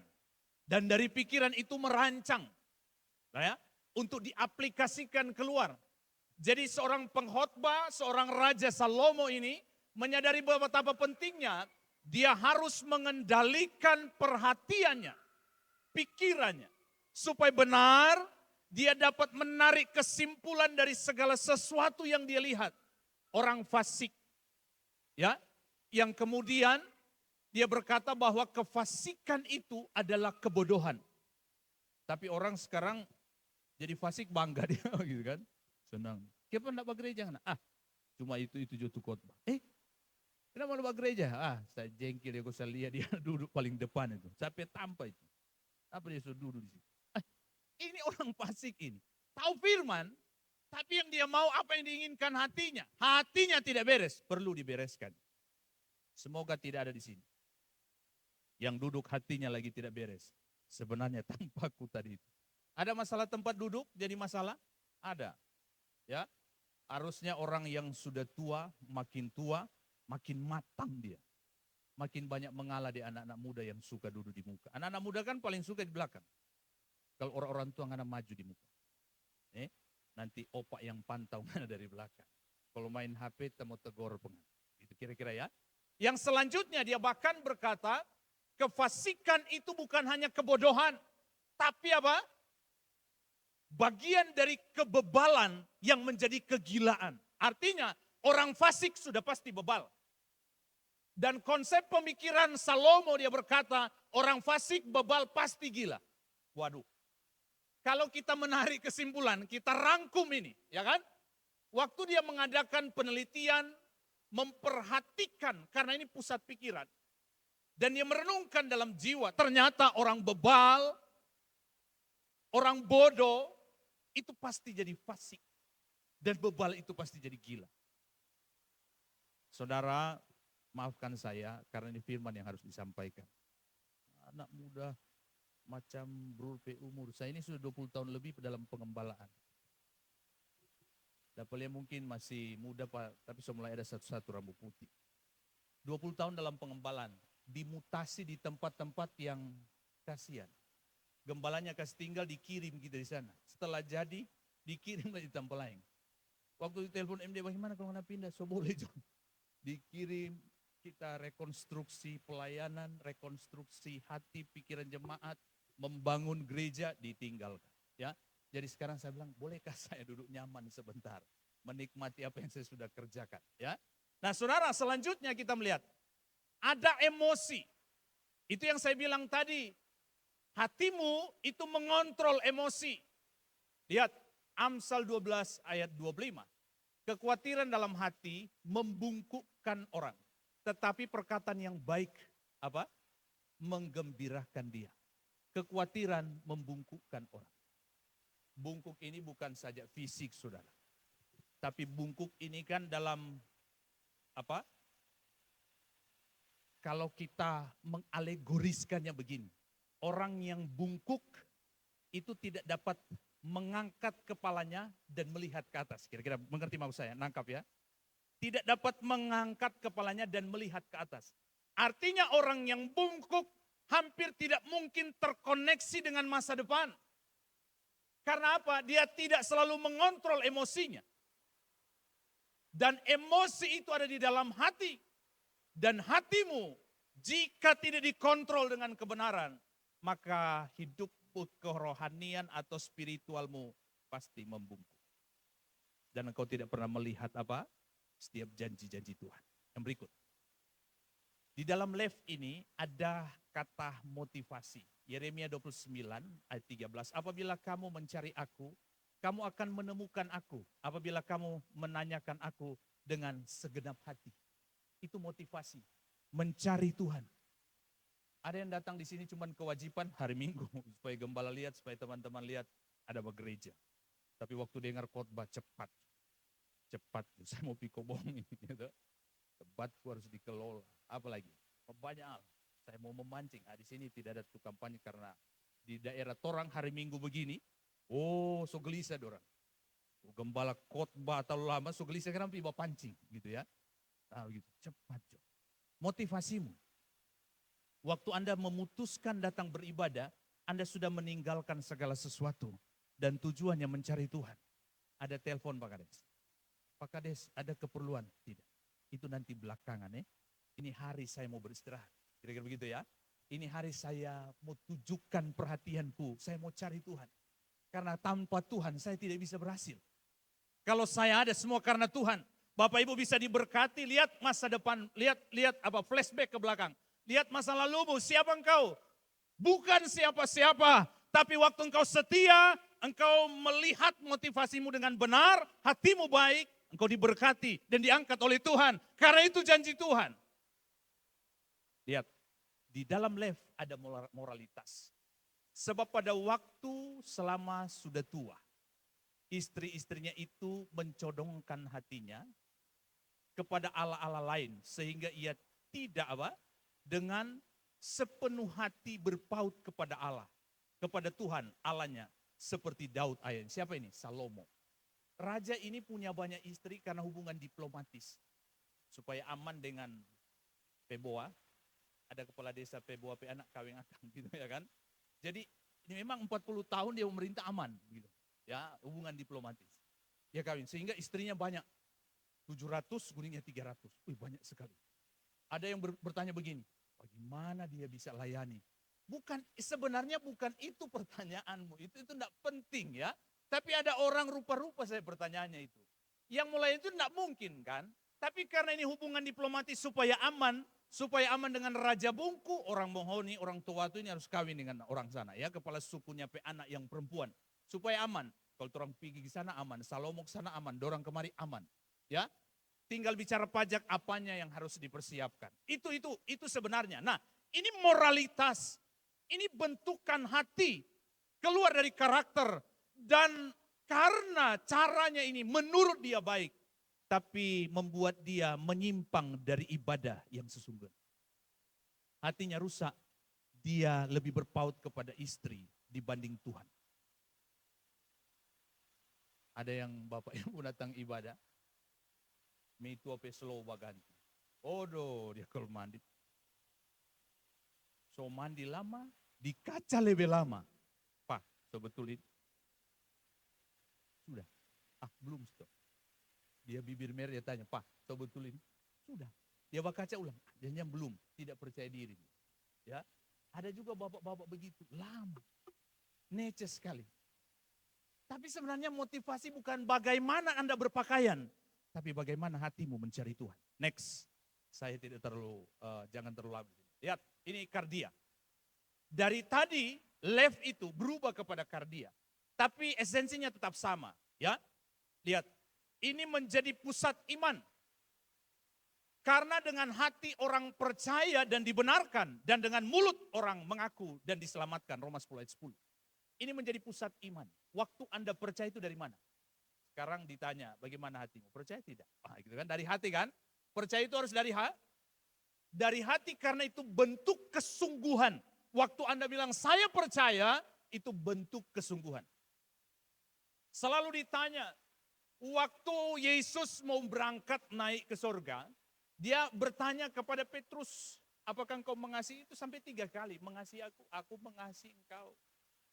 Dan dari pikiran itu merancang. Nah ya, untuk diaplikasikan keluar. Jadi seorang pengkhotbah, seorang Raja Salomo ini menyadari betapa pentingnya dia harus mengendalikan perhatiannya, pikirannya. Supaya benar dia dapat menarik kesimpulan dari segala sesuatu yang dia lihat. Orang fasik, ya, yang kemudian dia berkata bahwa kefasikan itu adalah kebodohan. Tapi orang sekarang jadi fasik bangga dia gitu kan. Senang. Kenapa enggak gereja? Cuma itu jatuh khotbah. Kenapa enggak gereja? Saya jengkel ya, saya lihat dia duduk paling depan itu. Sampai tanpa itu. Apa dia sudah duduk di situ? Ini orang fasik ini. Tahu firman, tapi yang dia mau apa yang diinginkan hatinya. Hatinya tidak beres, perlu dibereskan. Semoga tidak ada di sini. Yang duduk hatinya lagi tidak beres. Sebenarnya tampakku tadi itu. Ada masalah tempat duduk jadi masalah? Ada. Ya, harusnya orang yang sudah tua, makin matang dia. Makin banyak mengalah di anak-anak muda yang suka duduk di muka. Anak-anak muda kan paling suka di belakang. Kalau orang-orang tua nggak maju di muka. Nanti opak yang pantau dari belakang. Kalau main HP, kita mau tegur pengen. Itu kira-kira ya. Yang selanjutnya dia bahkan berkata, kefasikan itu bukan hanya kebodohan. Tapi apa? Bagian dari kebebalan yang menjadi kegilaan. Artinya orang fasik sudah pasti bebal. Dan konsep pemikiran Salomo dia berkata orang fasik bebal pasti gila. Waduh. Kalau kita menarik kesimpulan, kita rangkum ini, ya kan? Waktu dia mengadakan penelitian, memperhatikan karena ini pusat pikiran. Dan dia merenungkan dalam jiwa, ternyata orang bebal, orang bodoh, itu pasti jadi fasik. Dan bebal itu pasti jadi gila. Saudara, maafkan saya karena ini firman yang harus disampaikan. Anak muda macam berumur umur, saya ini sudah 20 tahun lebih dalam pengembalaan. Dapatnya mungkin masih muda Pak, tapi sudah mulai ada satu-satu rambut putih. 20 tahun dalam pengembalaan, dimutasi di tempat-tempat yang kasihan. Gembalanya kasih tinggal, dikirim kita di sana. Setelah jadi, dikirim di tempat lain. Waktu ditelepon MD, bagaimana kalau nggak pindah? So boleh John. Dikirim, kita rekonstruksi pelayanan, rekonstruksi hati, pikiran jemaat, membangun gereja, ditinggalkan. Ya, jadi sekarang saya bilang, bolehkah saya duduk nyaman sebentar, menikmati apa yang saya sudah kerjakan? Ya, nah saudara, selanjutnya kita melihat ada emosi. Itu yang saya bilang tadi. Hatimu itu mengontrol emosi. Lihat, Amsal 12 ayat 25. Kekhawatiran dalam hati membungkukkan orang. Tetapi perkataan yang baik, apa? Menggembirakan dia. Kekhawatiran membungkukkan orang. Bungkuk ini bukan saja fisik, saudara. Tapi bungkuk ini kan dalam, apa? Kalau kita mengalegoriskannya begini. Orang yang bungkuk itu tidak dapat mengangkat kepalanya dan melihat ke atas. Kira-kira mengerti maksud saya? Nangkap ya. Tidak dapat mengangkat kepalanya dan melihat ke atas. Artinya orang yang bungkuk hampir tidak mungkin terkoneksi dengan masa depan. Karena apa? Dia tidak selalu mengontrol emosinya. Dan emosi itu ada di dalam hati. Dan hatimu jika tidak dikontrol dengan kebenaran, maka hidup kerohanian atau spiritualmu pasti membungkuk. Dan engkau tidak pernah melihat apa? Setiap janji-janji Tuhan. Yang berikut. Di dalam left ini ada kata motivasi. Yeremia 29 ayat 13. Apabila kamu mencari aku, kamu akan menemukan aku. Apabila kamu menanyakan aku dengan segenap hati. Itu motivasi. Mencari Tuhan. Ada yang datang di sini cuma kewajiban hari Minggu. Supaya gembala lihat, supaya teman-teman lihat ada gereja. Tapi waktu dengar khotbah cepat. Cepat, saya mau pikobong gitu. Debatku harus dikelola. Apalagi? Banyak hal. Saya mau memancing. Di sini tidak ada tukang pancing karena di daerah Torang hari Minggu begini, so gelisah dorang. Gembala khotbah atau lama, so gelisah kenapa iba pancing gitu ya. Nah begitu, cepat Jo. Motivasimu. Waktu Anda memutuskan datang beribadah, Anda sudah meninggalkan segala sesuatu dan tujuannya mencari Tuhan. Ada telepon Pak Kades. Pak Kades ada keperluan? Tidak. Itu nanti belakangan ya. Ini hari saya mau beristirahat. Kira-kira begitu ya. Ini hari saya mau tujukan perhatianku. Saya mau cari Tuhan. Karena tanpa Tuhan saya tidak bisa berhasil. Kalau saya ada semua karena Tuhan. Bapak Ibu bisa diberkati, lihat masa depan, lihat flashback ke belakang. Lihat masa lalumu, siapa engkau? Bukan siapa-siapa, tapi waktu engkau setia, engkau melihat motivasimu dengan benar, hatimu baik, engkau diberkati dan diangkat oleh Tuhan. Karena itu janji Tuhan. Lihat, di dalam life ada moralitas. Sebab pada waktu selama sudah tua, istri-istrinya itu mencodongkan hatinya kepada Allah-Allah lain. Sehingga ia tidak dengan sepenuh hati berpaut kepada Allah. Kepada Tuhan Allahnya. Seperti Daud ayat. Siapa ini? Salomo. Raja ini punya banyak istri karena hubungan diplomatis. Supaya aman dengan Peboa. Ada kepala desa Peboa, anak kawin akang gitu ya kan. Jadi ini memang 40 tahun dia memerintah aman gitu. Ya, hubungan diplomatis. Ya kawin, sehingga istrinya banyak. 700, guningnya 300. Banyak sekali. Ada yang bertanya begini, bagaimana dia bisa layani? Sebenarnya bukan itu pertanyaanmu, itu tidak penting ya. Tapi ada orang rupa-rupa saya pertanyaannya itu. Yang mulai itu tidak mungkin kan. Tapi karena ini hubungan diplomatis supaya aman dengan Raja Bungku, orang Mohoni, orang tua itu ini harus kawin dengan orang sana ya, kepala sukunya anak yang perempuan. Supaya aman. Kalau orang pergi ke sana aman, Salomo ke sana aman, dorang kemari aman. Ya, tinggal bicara pajak apanya yang harus dipersiapkan. Itu sebenarnya. Nah, ini moralitas, ini bentukan hati, keluar dari karakter dan karena caranya ini menurut dia baik, tapi membuat dia menyimpang dari ibadah yang sesungguhnya. Hatinya rusak, dia lebih berpaut kepada istri dibanding Tuhan. Ada yang bapak ibu datang ibadah, itu apa slow baganti. Dia kalau mandi. So mandi lama, di kaca lebih lama. Pak, sebetulnya sudah. Belum stop. Dia bibir merah, dia tanya, Pak, sebetulnya sudah. Dia kaca ulang, dan yang belum, tidak percaya diri. Ya, ada juga bapak-bapak begitu, lama. Neces sekali. Tapi sebenarnya motivasi bukan bagaimana Anda berpakaian, tapi bagaimana hatimu mencari Tuhan. Next, saya tidak jangan terlalu lama. Lihat, ini kardia. Dari tadi, left itu berubah kepada kardia. Tapi esensinya tetap sama. Ya, lihat, ini menjadi pusat iman. Karena dengan hati orang percaya dan dibenarkan, dan dengan mulut orang mengaku dan diselamatkan. Roma 10 ayat 10. Ini menjadi pusat iman. Waktu Anda percaya itu dari mana? Sekarang ditanya, bagaimana hatimu? Percaya tidak? Gitu kan? Dari hati kan? Percaya itu harus dari hati karena itu bentuk kesungguhan. Waktu Anda bilang saya percaya, itu bentuk kesungguhan. Selalu ditanya, waktu Yesus mau berangkat naik ke surga, dia bertanya kepada Petrus, apakah engkau mengasihi? Itu sampai 3 kali, mengasihi aku mengasihi engkau.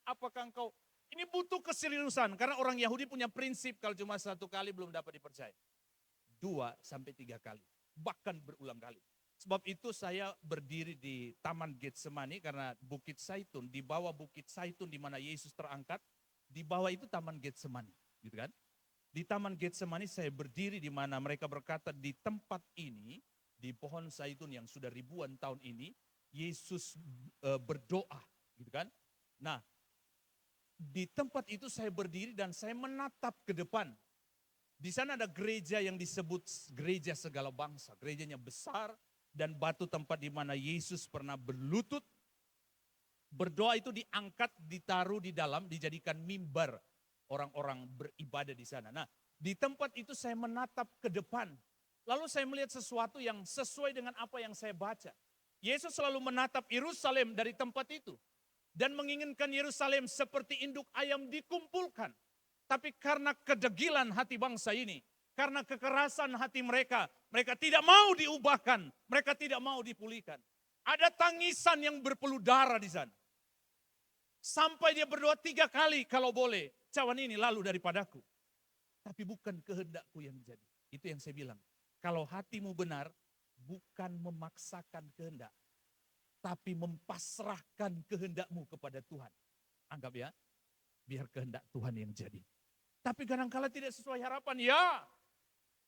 Apakah engkau, ini butuh keseriusan, karena orang Yahudi punya prinsip kalau cuma 1 kali belum dapat dipercaya. 2 sampai 3 kali, bahkan berulang kali. Sebab itu saya berdiri di Taman Getsemani karena Bukit Zaitun, di bawah Bukit Zaitun di mana Yesus terangkat, di bawah itu Taman Getsemani, gitu kan? Di Taman Getsemani saya berdiri di mana mereka berkata di tempat ini, di pohon zaitun yang sudah ribuan tahun ini, Yesus berdoa, gitu kan? Nah, di tempat itu saya berdiri dan saya menatap ke depan. Di sana ada gereja yang disebut gereja segala bangsa. Gerejanya besar dan batu tempat di mana Yesus pernah berlutut. Berdoa itu diangkat, ditaruh di dalam, dijadikan mimbar orang-orang beribadah di sana. Nah, di tempat itu saya menatap ke depan. Lalu saya melihat sesuatu yang sesuai dengan apa yang saya baca. Yesus selalu menatap Yerusalem dari tempat itu. Dan menginginkan Yerusalem seperti induk ayam dikumpulkan. Tapi karena kedegilan hati bangsa ini, karena kekerasan hati mereka, mereka tidak mau diubahkan, mereka tidak mau dipulihkan. Ada tangisan yang berpeluh darah di sana. Sampai dia berdoa 3 kali, kalau boleh, cawan ini lalu daripadaku. Tapi bukan kehendakku yang jadi. Itu yang saya bilang. Kalau hatimu benar, bukan memaksakan kehendak, tapi mempasrahkan kehendakmu kepada Tuhan. Anggap ya, biar kehendak Tuhan yang jadi. Tapi kadangkala tidak sesuai harapan. Ya,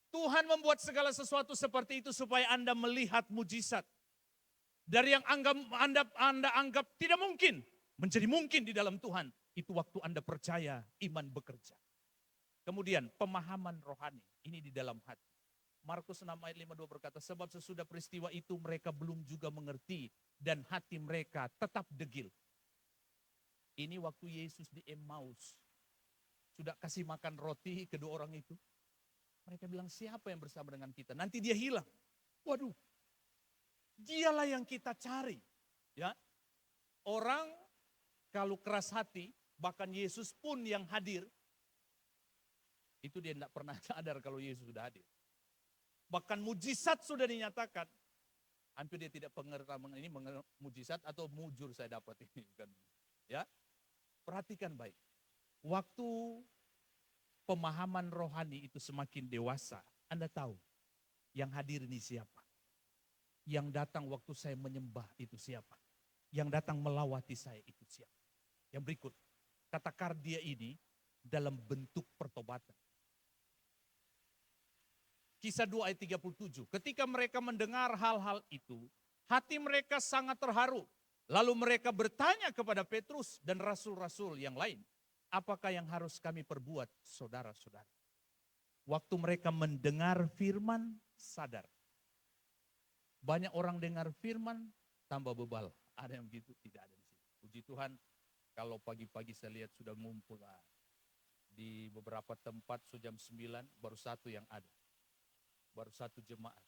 Tuhan membuat segala sesuatu seperti itu supaya Anda melihat mujizat. Dari yang Anda anggap tidak mungkin, menjadi mungkin di dalam Tuhan. Itu waktu Anda percaya, iman bekerja. Kemudian pemahaman rohani, ini di dalam hati. Markus 6 ayat 52 berkata, sebab sesudah peristiwa itu mereka belum juga mengerti dan hati mereka tetap degil. Ini waktu Yesus di Emmaus. Sudah kasih makan roti kedua orang itu. Mereka bilang, siapa yang bersama dengan kita? Nanti dia hilang. Waduh, dialah yang kita cari. Ya, orang kalau keras hati, bahkan Yesus pun yang hadir, itu dia tidak pernah sadar kalau Yesus sudah hadir. Bahkan mujizat sudah dinyatakan, hampir dia tidak pengertian ini mujizat atau mujur saya dapat ini. Ya, perhatikan baik. Waktu pemahaman rohani itu semakin dewasa, Anda tahu yang hadir ini siapa? Yang datang waktu saya menyembah itu siapa? Yang datang melawati saya itu siapa? Yang berikut, kata kardia ini dalam bentuk pertobatan. Kisah 2 ayat 37, ketika mereka mendengar hal-hal itu, hati mereka sangat terharu. Lalu mereka bertanya kepada Petrus dan rasul-rasul yang lain, apakah yang harus kami perbuat, saudara-saudara? Waktu mereka mendengar firman, sadar. Banyak orang dengar firman, tambah bebal. Ada yang begitu? Tidak ada di sini. Puji Tuhan, kalau pagi-pagi saya lihat sudah ngumpul. Di beberapa tempat jam 9, baru satu yang ada. Baru satu jemaat.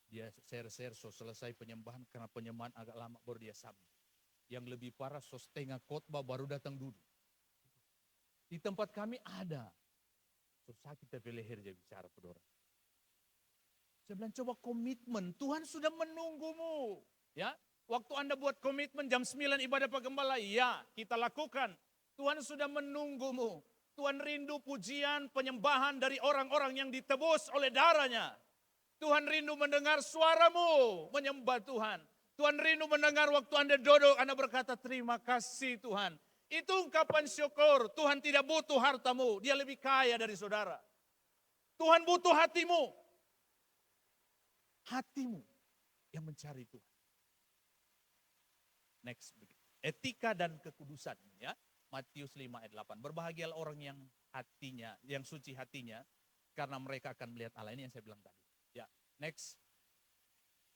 Dia share-share, selesai penyembahan, karena penyembahan agak lama baru dia sambung. Yang lebih parah, setengah khotbah baru datang duduk. Di tempat kami ada. Sakit tapi leher dia bicara pada orang. Saya bilang coba komitmen, Tuhan sudah menunggumu. Ya, waktu Anda buat komitmen jam 9 ibadah Pak Gembala, ya kita lakukan. Tuhan sudah menunggumu. Tuhan rindu pujian, penyembahan dari orang-orang yang ditebus oleh darahnya. Tuhan rindu mendengar suaramu menyembah Tuhan. Tuhan rindu mendengar waktu Anda duduk, Anda berkata terima kasih Tuhan. Itu ungkapan syukur. Tuhan tidak butuh hartamu, dia lebih kaya dari saudara. Tuhan butuh hatimu. Hatimu yang mencari Tuhan. Next, etika dan kekudusan, ya. Matius 5 ayat 8. Berbahagialah orang yang hatinya, yang suci hatinya, karena mereka akan melihat Allah. Ini yang saya bilang tadi. Ya, next.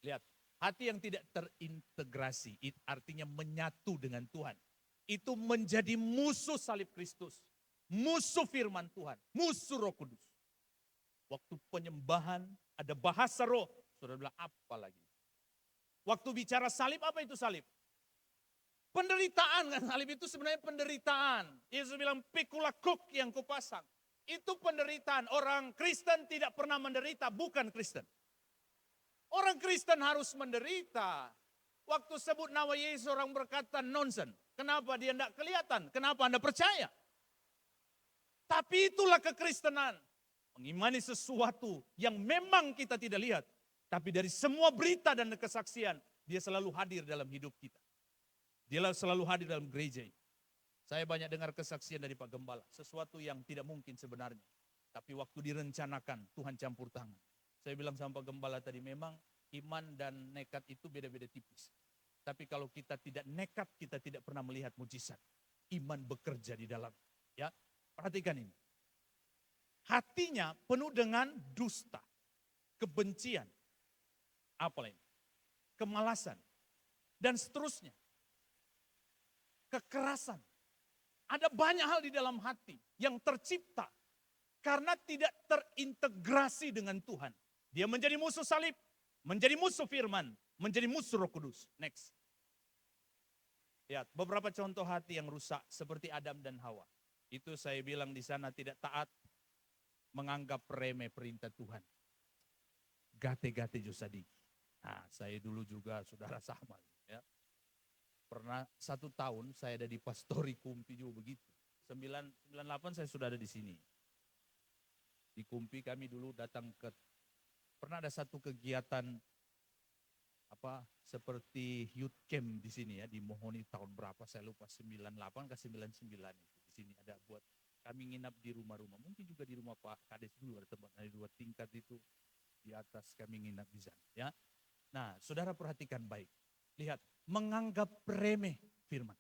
Lihat, hati yang tidak terintegrasi, artinya menyatu dengan Tuhan. Itu menjadi musuh salib Kristus. Musuh firman Tuhan, musuh Roh Kudus. Waktu penyembahan, ada bahasa roh, saudara bilang apa lagi? Waktu bicara salib, apa itu salib? Penderitaan kan, salib itu sebenarnya penderitaan. Yesus bilang pikula kuk yang kupasang. Itu penderitaan. Orang Kristen tidak pernah menderita, bukan Kristen. Orang Kristen harus menderita. Waktu sebut nama Yesus orang berkata nonsen. Kenapa dia tidak kelihatan? Kenapa Anda percaya? Tapi itulah kekristenan. Mengimani sesuatu yang memang kita tidak lihat. Tapi dari semua berita dan kesaksian, dia selalu hadir dalam hidup kita. Dia selalu hadir dalam gereja ini. Saya banyak dengar kesaksian dari Pak Gembala. Sesuatu yang tidak mungkin sebenarnya. Tapi waktu direncanakan, Tuhan campur tangan. Saya bilang sama Pak Gembala tadi, memang iman dan nekat itu beda-beda tipis. Tapi kalau kita tidak nekat, kita tidak pernah melihat mujizat. Iman bekerja di dalam. Ya, perhatikan ini. Hatinya penuh dengan dusta, kebencian, apa lain, kemalasan, dan seterusnya. Kekerasan. Ada banyak hal di dalam hati yang tercipta karena tidak terintegrasi dengan Tuhan. Dia menjadi musuh salib, menjadi musuh firman, menjadi musuh Roh Kudus. Next. Lihat, beberapa contoh hati yang rusak seperti Adam dan Hawa. Itu saya bilang di sana tidak taat, menganggap remeh perintah Tuhan. Gate-gate Josadi. Nah, saya dulu juga saudara sama. Ya. Pernah 1 tahun saya ada di Pastori Kumpi juga begitu. 98 saya sudah ada di sini. Di Kumpi kami dulu datang pernah ada satu kegiatan seperti youth camp di sini ya, di Mohoni tahun berapa saya lupa, 98 ke 99 itu. Di sini ada buat kami nginap di rumah-rumah, mungkin juga di rumah Pak Kades dulu ada tempat ada 2 tingkat itu, di atas kami nginap di sana ya. Nah, saudara perhatikan baik. Lihat, menganggap remeh firman.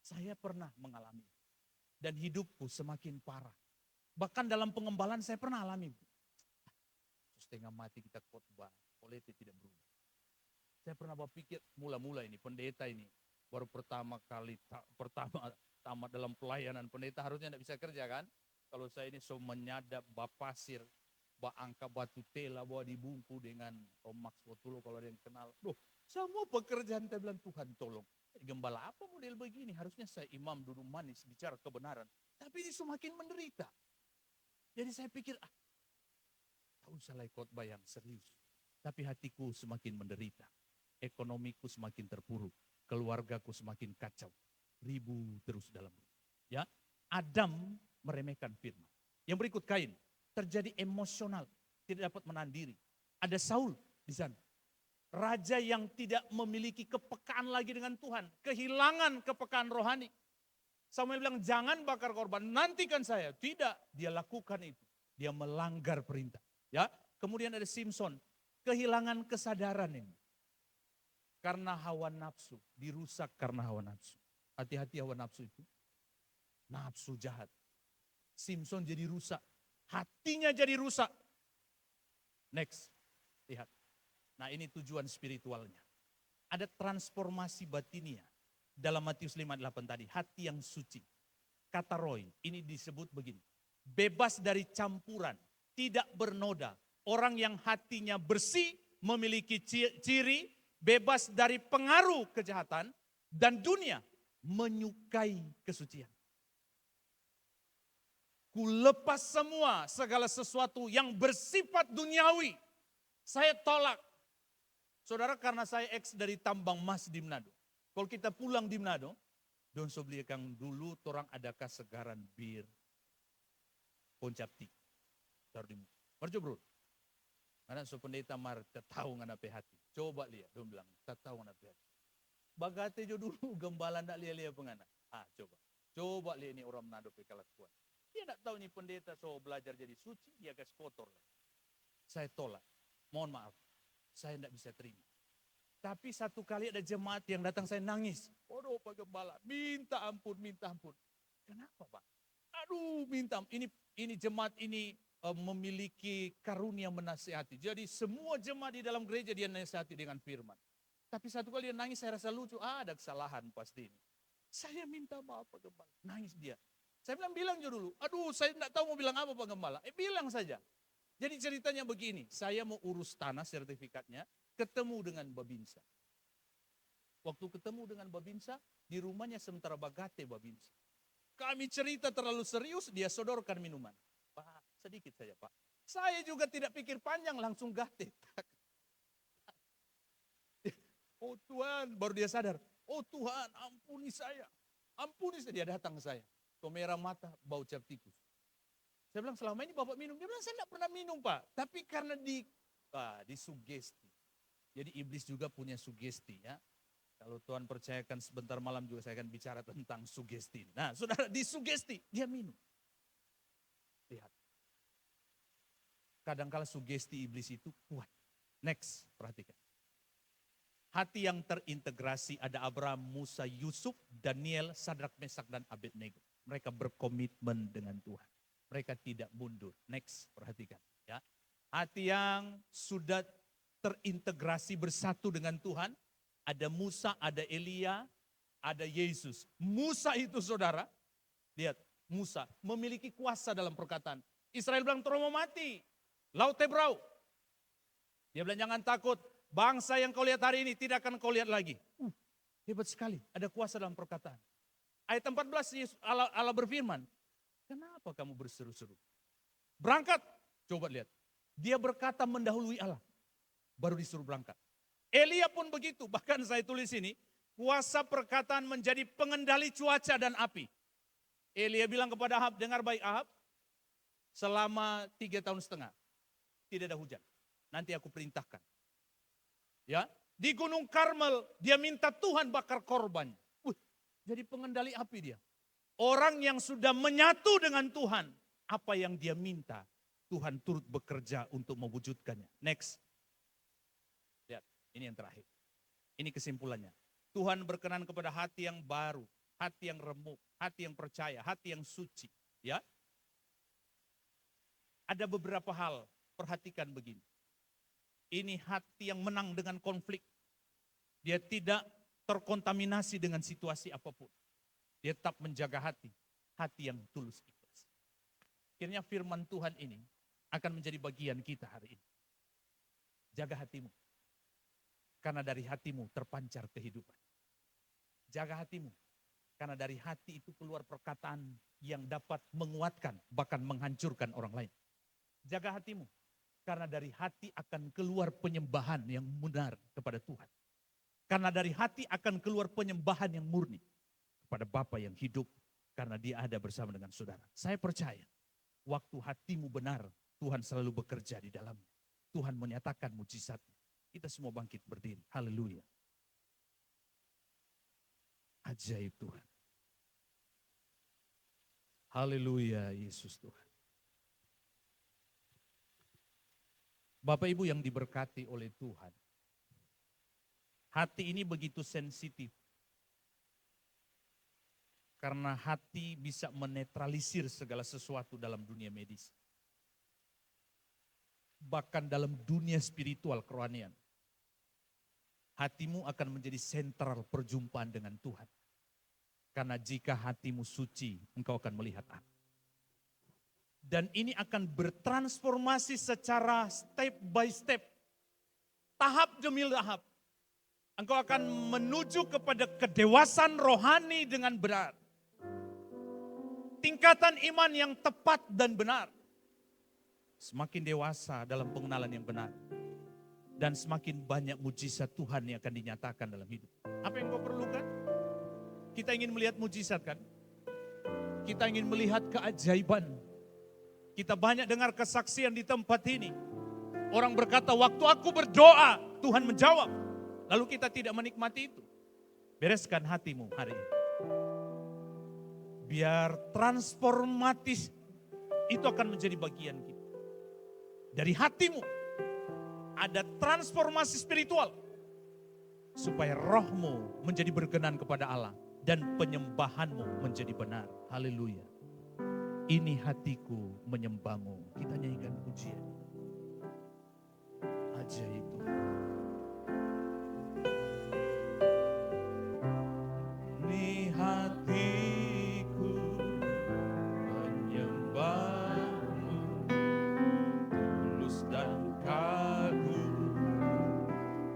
Saya pernah mengalami dan hidupku semakin parah. Bahkan dalam pengembalaan saya pernah alami. Setengah mati kita khotbah, polete tidak berubah. Saya pernah berpikir mula-mula ini pendeta ini baru pertama tamat dalam pelayanan, pendeta harusnya tidak bisa kerja kan? Kalau saya ini so menyadap bapasir, angka batu tela bawa dibungku dengan Om Max Wotulo kalau ada yang kenal. Duh, semua pekerjaan saya bilang Tuhan tolong. Gembala apa model begini? Harusnya saya imam duduk manis bicara kebenaran. Tapi ini semakin menderita. Jadi saya pikir, tahu salah khotbah yang serius. Tapi hatiku semakin menderita. Ekonomiku semakin terpuruk. Keluargaku semakin kacau. Ribu terus dalam rumah. Ya, Adam meremehkan firman. Yang berikut Kain. Terjadi emosional. Tidak dapat menahan diri. Ada Saul di sana. Raja yang tidak memiliki kepekaan lagi dengan Tuhan. Kehilangan kepekaan rohani. Samuel bilang, jangan bakar korban, nantikan saya. Tidak, dia lakukan itu. Dia melanggar perintah. Ya, kemudian ada Simpson, kehilangan kesadaran ini. Karena hawa nafsu, dirusak karena hawa nafsu. Hati-hati hawa nafsu itu. Nafsu jahat. Simpson jadi rusak. Hatinya jadi rusak. Next, lihat. Nah ini tujuan spiritualnya. Ada transformasi batinia. Dalam Matius 5:8 tadi, hati yang suci. Kata Roy, ini disebut begini. Bebas dari campuran, tidak bernoda. Orang yang hatinya bersih, memiliki ciri, bebas dari pengaruh kejahatan, dan dunia menyukai kesucian. Ku lepas semua segala sesuatu yang bersifat duniawi. Saya tolak. Saudara, karena saya ex dari tambang emas di Manado. Kalau kita pulang di Manado, don sobliakang dulu orang ada kasegaran bir, poncapti. Taruh di muka. Marjo bro. Karena so pendeta mar tahu ngana hati. Coba lihat, don bilang tahu ngana hati. Bagate jo dulu gembala ndak lihat pengana. Coba. Coba lihat ini orang Manado pe kelakuan. Dia ndak tahu ini pendeta so belajar jadi suci, dia gas kotor. Saya tolak. Mohon maaf. Saya ndak bisa terima. Tapi satu kali ada jemaat yang datang saya nangis. Waduh Pak Gembala, minta ampun, minta ampun. Kenapa Pak? Aduh minta ampun. Ini jemaat ini memiliki karunia menasihati. Jadi semua jemaat di dalam gereja dia nasihati dengan firman. Tapi satu kali dia nangis saya rasa lucu. Ada kesalahan pasti ini. Saya minta maaf Pak Gembala. Nangis dia. Saya bilang aja dulu. Aduh saya tidak tahu mau bilang apa Pak Gembala. Bilang saja. Jadi ceritanya begini. Saya mau urus tanah sertifikatnya. Ketemu dengan Babinsa. Waktu ketemu dengan Babinsa, di rumahnya sementara bagate Babinsa. Kami cerita terlalu serius, dia sodorkan minuman. Pak, sedikit saja Pak. Saya juga tidak pikir panjang, langsung gate. Oh Tuhan, baru dia sadar. Oh Tuhan, ampuni saya. Ampuni saya. Dia datang ke saya. Merah mata, bau cap tikus. Saya bilang, selama ini Bapak minum. Dia bilang, saya tidak pernah minum Pak. Tapi karena disugesti. Jadi iblis juga punya sugesti ya. Kalau Tuhan percayakan sebentar malam juga saya akan bicara tentang sugesti. Nah saudara disugesti, dia minum. Lihat. Kadangkala sugesti iblis itu kuat. Next, perhatikan. Hati yang terintegrasi ada Abraham, Musa, Yusuf, Daniel, Sadrak, Mesak, dan Abednego. Mereka berkomitmen dengan Tuhan. Mereka tidak mundur. Next, perhatikan. Ya. Hati yang sudah terintegrasi bersatu dengan Tuhan. Ada Musa, ada Elia, ada Yesus. Musa itu saudara, lihat Musa memiliki kuasa dalam perkataan. Israel bilang terus mau mati, laut Tebrau. Dia bilang jangan takut, bangsa yang kau lihat hari ini tidak akan kau lihat lagi. Hebat sekali, ada kuasa dalam perkataan. Ayat 14 Allah berfirman, kenapa kamu berseru-seru? Berangkat, coba lihat. Dia berkata mendahului Allah, baru disuruh berangkat. Elia pun begitu, bahkan saya tulis ini, kuasa perkataan menjadi pengendali cuaca dan api. Elia bilang kepada Ahab, dengar baik Ahab, selama 3,5 tahun tidak ada hujan. Nanti aku perintahkan. Ya, di Gunung Karmel dia minta Tuhan bakar korbannya. Jadi pengendali api dia. Orang yang sudah menyatu dengan Tuhan, apa yang dia minta, Tuhan turut bekerja untuk mewujudkannya. Next. Lihat, ini yang terakhir. Ini kesimpulannya. Tuhan berkenan kepada hati yang baru, hati yang remuk, hati yang percaya, hati yang suci. Ya. Ada beberapa hal, perhatikan begini. Ini hati yang menang dengan konflik. Dia tidak terkontaminasi dengan situasi apapun. Dia tetap menjaga hati yang tulus ikhlas. Akhirnya firman Tuhan ini akan menjadi bagian kita hari ini. Jaga hatimu. Karena dari hatimu terpancar kehidupan. Jaga hatimu. Karena dari hati itu keluar perkataan yang dapat menguatkan, bahkan menghancurkan orang lain. Jaga hatimu. Karena dari hati akan keluar penyembahan yang benar kepada Tuhan. Karena dari hati akan keluar penyembahan yang murni kepada Bapa yang hidup. Karena dia ada bersama dengan saudara. Saya percaya waktu hatimu benar, Tuhan selalu bekerja di dalamnya. Tuhan menyatakan mujizatnya. Kita semua bangkit berdiri. Haleluya. Ajaib Tuhan. Haleluya Yesus Tuhan. Bapak Ibu yang diberkati oleh Tuhan. Hati ini begitu sensitif. Karena hati bisa menetralisir segala sesuatu dalam dunia medis. Bahkan dalam dunia spiritual kerohanian. Hatimu akan menjadi sentral perjumpaan dengan Tuhan. Karena jika hatimu suci, engkau akan melihat Allah. Dan ini akan bertransformasi secara step by step. Tahap demi tahap. Engkau akan menuju kepada kedewasaan rohani dengan benar. Tingkatan iman yang tepat dan benar. Semakin dewasa dalam pengenalan yang benar. Dan semakin banyak mujizat Tuhan yang akan dinyatakan dalam hidup. Apa yang kau perlukan? Kita ingin melihat mujizat kan? Kita ingin melihat keajaiban. Kita banyak dengar kesaksian di tempat ini. Orang berkata, waktu aku berdoa, Tuhan menjawab. Lalu kita tidak menikmati itu. Bereskan hatimu hari ini. Biar transformatif itu akan menjadi bagian kita. Dari hatimu ada transformasi spiritual. Supaya rohmu menjadi berkenan kepada Allah. Dan penyembahanmu menjadi benar. Haleluya. Ini hatiku menyembahmu. Kita nyanyikan pujian. Ajaib Tuhan. Ini hatiku menyembahmu. Tulus dan kagum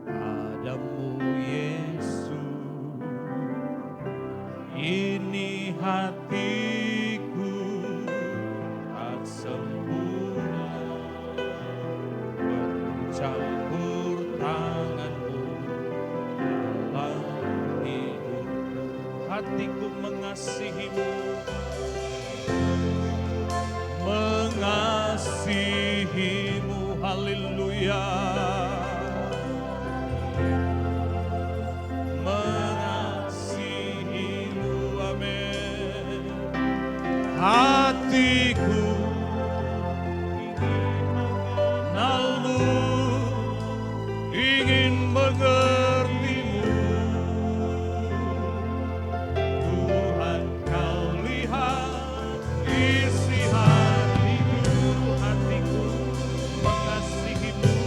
padamu Yesus. Ini hatiku tak sempurna, bercampur tanganmu dalam hidup. Hatiku mengasihimu, mengasihimu, haleluya. Hatiku mengenalmu, ingin mengertimu. Tuhan kau lihat isi hatiku, hatiku mengasihimu.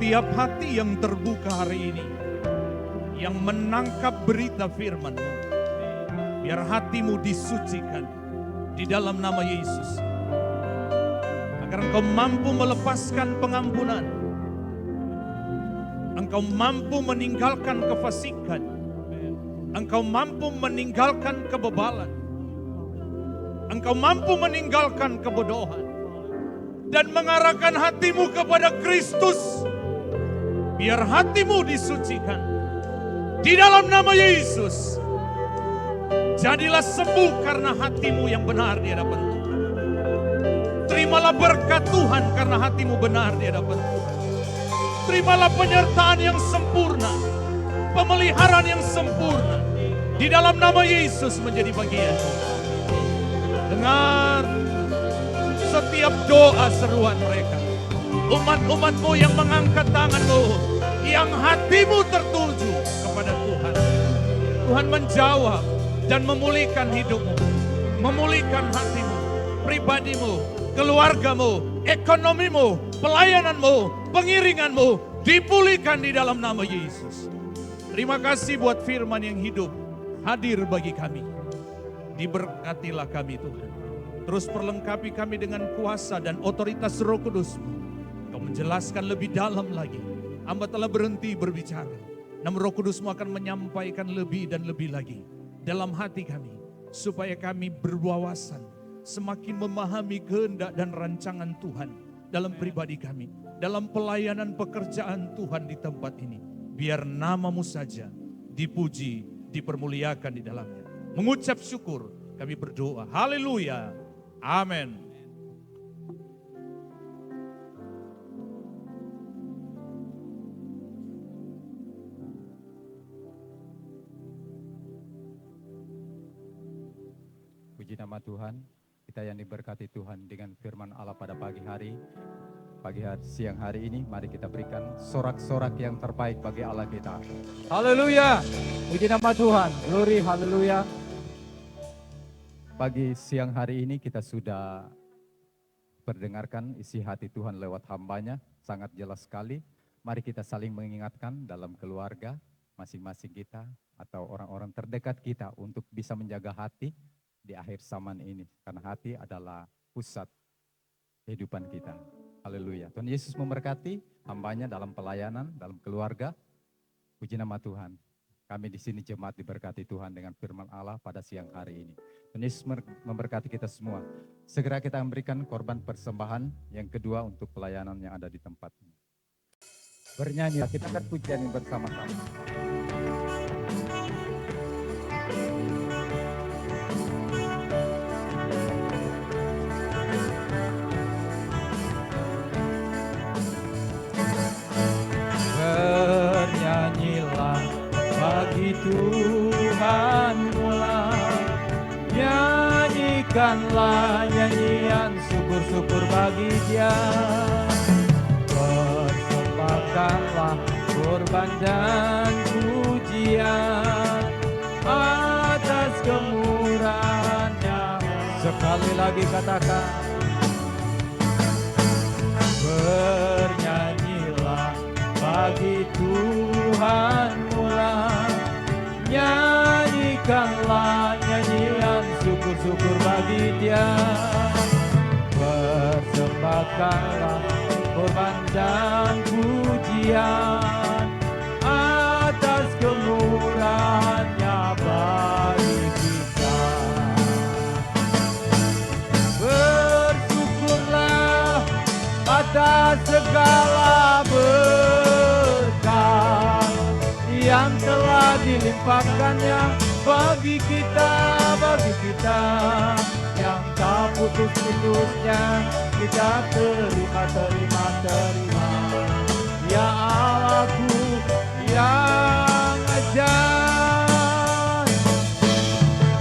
setiap hati yang terbuka hari ini, yang menangkap berita firman-Mu, biar hatimu disucikan di dalam nama Yesus. Agar Engkau mampu melepaskan pengampunan, Engkau mampu meninggalkan kefasikan, Engkau mampu meninggalkan kebebalan, Engkau mampu meninggalkan kebodohan, dan mengarahkan hatimu kepada Kristus. Biar hatimu disucikan di dalam nama Yesus. Jadilah sembuh karena hatimu yang benar di hadapan Tuhan. Terimalah berkat Tuhan karena hatimu benar di hadapan Tuhan. Terimalah penyertaan yang sempurna, pemeliharaan yang sempurna di dalam nama Yesus menjadi bagianmu. Dengar setiap doa seruan mereka, umat-umatmu yang mengangkat tanganmu, yang hatimu tertuju kepada Tuhan. Tuhan menjawab dan memulihkan hidupmu, memulihkan hatimu, pribadimu, keluargamu, ekonomimu, pelayananmu, pengiringanmu, dipulihkan di dalam nama Yesus. Terima kasih buat firman yang hidup, hadir bagi kami. Diberkatilah kami Tuhan. Terus perlengkapi kami dengan kuasa dan otoritas Roh Kudus-Mu. Kau menjelaskan lebih dalam lagi. Hamba telah berhenti berbicara. Namun Roh Kudus-Mu akan menyampaikan lebih dan lebih lagi dalam hati kami. Supaya kami berwawasan, semakin memahami kehendak dan rancangan Tuhan dalam pribadi kami. Dalam pelayanan pekerjaan Tuhan di tempat ini. Biar nama-Mu saja dipuji, dipermuliakan di dalamnya. Mengucap syukur kami berdoa. Haleluya. Amin. Puji nama Tuhan, kita yang diberkati Tuhan dengan firman Allah pada pagi hari, siang hari ini, mari kita berikan sorak-sorak yang terbaik bagi Allah kita. Haleluya, puji nama Tuhan, glory, haleluya. Pagi siang hari ini kita sudah mendengarkan isi hati Tuhan lewat hamba-Nya, sangat jelas sekali. Mari kita saling mengingatkan dalam keluarga masing-masing kita atau orang-orang terdekat kita untuk bisa menjaga hati di akhir zaman ini. Karena hati adalah pusat kehidupan kita. Haleluya. Tuhan Yesus memberkati hamba-Nya dalam pelayanan, dalam keluarga. Puji nama Tuhan. Kami di sini jemaat diberkati Tuhan dengan firman Allah pada siang hari ini. Tuhan Yesus memberkati kita semua. Segera kita memberikan korban persembahan yang kedua untuk pelayanan yang ada di tempat ini. Bernyanyi, kita akan pujian yang bersama-sama. Bernyanyilah bagi Tuhan mulai, nyanyikanlah nyanyian syukur-syukur bagi Dia. Persembahkanlah korban dan pujian atas kemurahan-Nya. Sekali lagi katakan, bernyanyilah bagi Tuhan mulai, nyanyikanlah nyanyian syukur-syukur bagi Dia. Persembahkanlah korban dan pujian atas kemurahan-Nya bagi kita. Bersyukurlah atas segala berkat yang telah dilimpahkannya bagi kita yang tak putus-putusnya kita terima. Ya Allahku yang ajaib,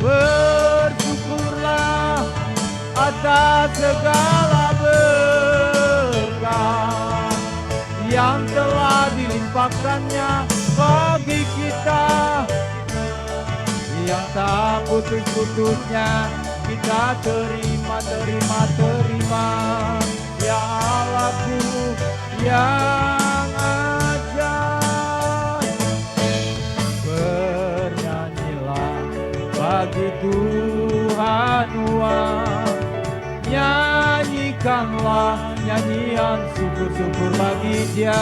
bersyukurlah atas segala berkat yang telah dilimpahkannya bagi kita yang tak putus-putusnya kita terima. Ya Allahku yang bagi Tuhan uang. Nyanyikanlah nyanyian syukur-syukur bagi Dia.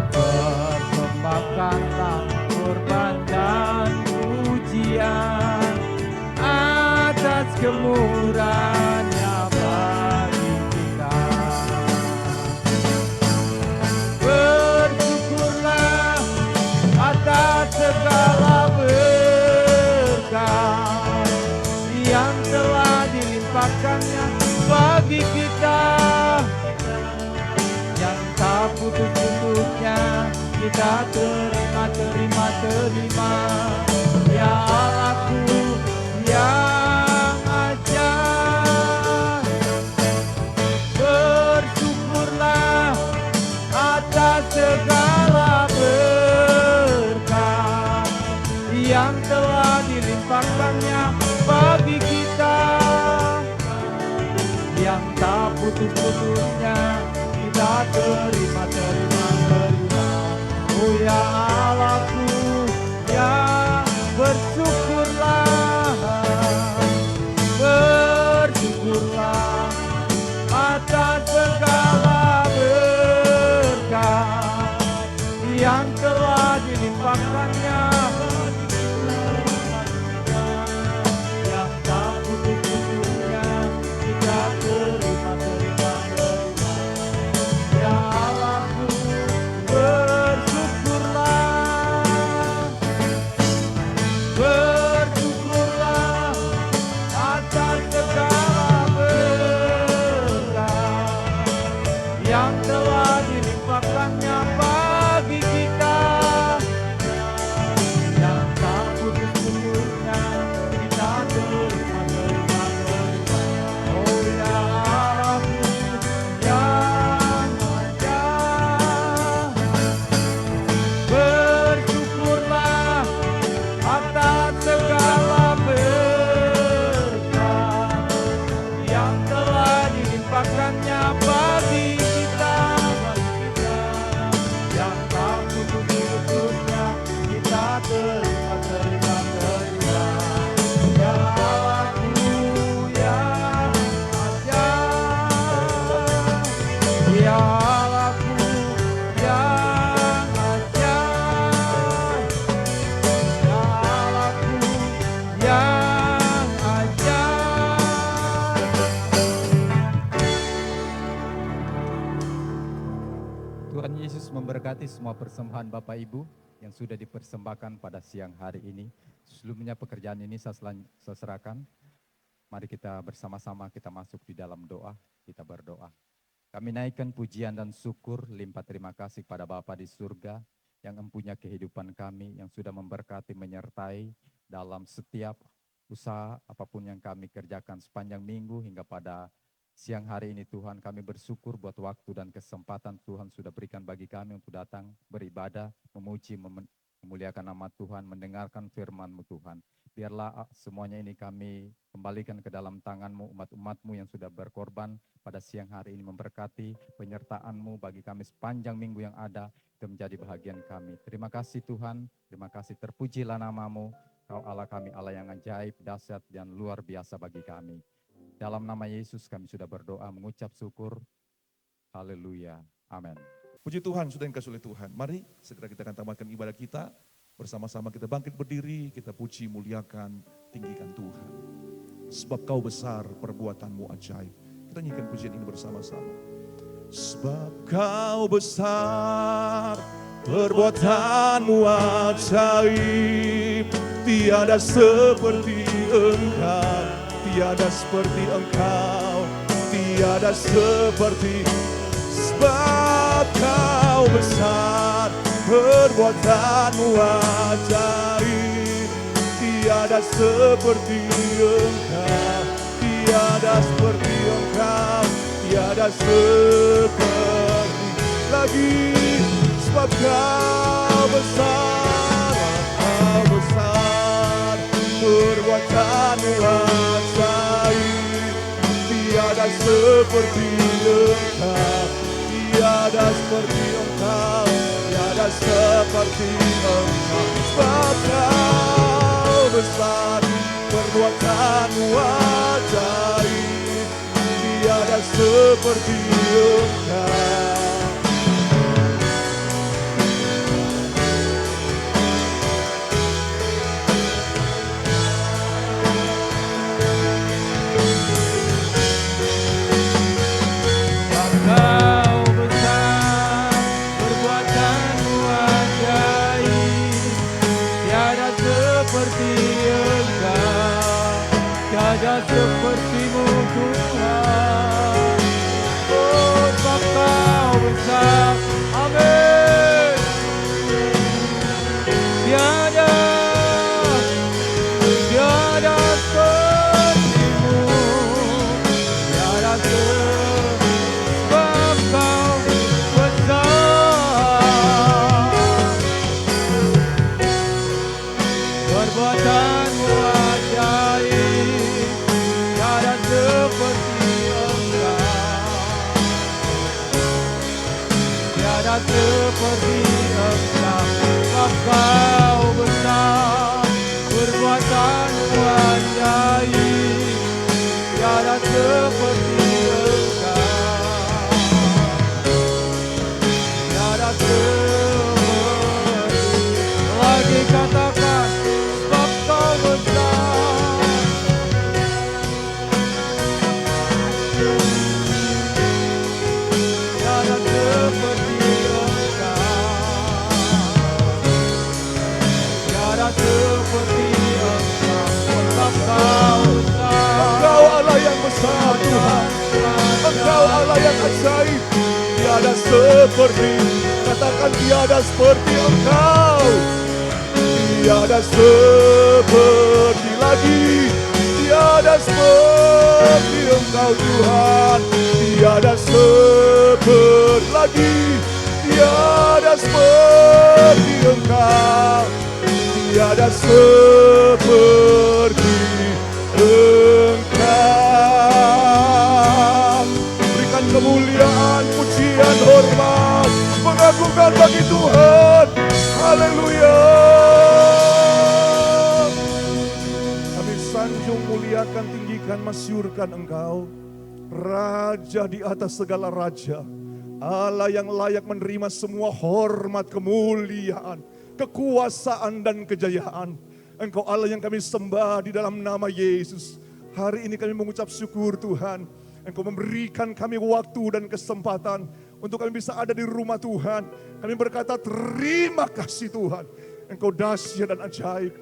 Persembahkanlah korban dan pujian atas kemurahan-Nya bagi kita. Bersyukurlah atas segala berkat yang telah dilimpahkannya bagi kita, yang tak putus-putusnya kita terima. Ya Allahku yang ajaib, bersyukurlah atas segala berkat yang telah dilimpahkannya bagi kita, yang tak putus-putusnya kita terima. Oh ya Allahku yang bersyukurlah atas segala berkat yang telah dilimpahkannya, yang tak putus-putusnya kita terima. Ya Allahku bersyukurlah atas segala berkat yang telah dilimpahkannya bagi kita, yang tak putus-putusnya kita terima. Oh ya Allahku yang ajaib, bersyukurlah atas segala berkat yang telah dilimpahkannya bagi kita, yang tak putus-putusnya kita terima. Ya Allahku yang ajaib, ya Allahku yang ajaib, ya Allahku yang ajaib. Tuhan Yesus memberkati semua persembahan Bapak Ibu yang sudah dipersembahkan pada siang hari ini. Sebelumnya pekerjaan ini saya serahkan. Mari kita bersama-sama kita masuk di dalam doa, kita berdoa. Kami naikkan pujian dan syukur, limpah terima kasih pada Bapa di surga yang mempunyai kehidupan kami, yang sudah memberkati, menyertai dalam setiap usaha apapun yang kami kerjakan sepanjang minggu hingga pada siang hari ini. Tuhan, kami bersyukur buat waktu dan kesempatan Tuhan sudah berikan bagi kami untuk datang beribadah, memuji, memuliakan nama Tuhan, mendengarkan firman-Mu Tuhan. Biarlah semuanya ini kami kembalikan ke dalam tangan-Mu, umat-umat-Mu yang sudah berkorban pada siang hari ini, memberkati penyertaan-Mu bagi kami sepanjang minggu yang ada, itu menjadi bahagian kami. Terima kasih Tuhan, terima kasih, terpujilah nama-Mu, Kau Allah kami, Allah yang ajaib, dahsyat dan luar biasa bagi kami. Dalam nama Yesus kami sudah berdoa, mengucap syukur. Haleluya. Amin. Puji Tuhan, sudah yang kasih oleh Tuhan. Mari segera kita akan tamatkan ibadah kita. Bersama-sama kita bangkit berdiri, kita puji, muliakan, tinggikan Tuhan. Sebab Kau besar, perbuatan-Mu ajaib. Kita nyanyikan pujian ini bersama-sama. Sebab Kau besar, perbuatan-Mu ajaib. Tiada seperti Engkau, tiada seperti Engkau, tiada seperti. Sebab Kau besar, perbuatan-Mu ajaib. Tiada seperti Engkau, tiada seperti Engkau, tiada seperti lagi. Sebab Kau besar, Kau besar, perbuatan-Mu ajaib. Tiada seperti Engkau, tiada seperti Engkau, tiada seperti Engkau. Sebab Kau besar, perbuatanmu ajaib, tiada seperti Engkau. Engkau besar, perbuatanmu ajaib, tiada seperti Engkau, tiada sepertimu Tuhan. Oh, Engkau besar, amin. Tiada sepertimu, tiada sebab Kau besar. Perbuatanmu ajaib, tiada seperti Engkau, tiada seperti Engkau. Sebab Kau besar, perbuatanmu ajaib, tiada seperti Engkau, tiada seperti. Lagi katakan, sebab Kau besar, tiada seperti Engkau, tiada seperti Engkau. Sebab Kau besar, Engkau Allah yang besar Tuhan, Engkau Allah yang ajaib, tiada seperti, katakan tiada seperti Engkau, tiada seperti lagi, tiada seperti Engkau Tuhan, tiada seperti lagi, tiada seperti Engkau, tiada seperti Engkau. Berikan kemuliaan, pujian, hormat, pengagungan bagi Tuhan. Haleluya. Kami sanjung, muliakan, tinggikan, masyurkan Engkau, Raja di atas segala raja, Allah yang layak menerima semua hormat, kemuliaan, kekuasaan dan kejayaan. Engkau Allah yang kami sembah di dalam nama Yesus. Hari ini kami mengucap syukur Tuhan, Engkau memberikan kami waktu dan kesempatan untuk kami bisa ada di rumah Tuhan. Kami berkata terima kasih Tuhan, Engkau dahsyat dan ajaib.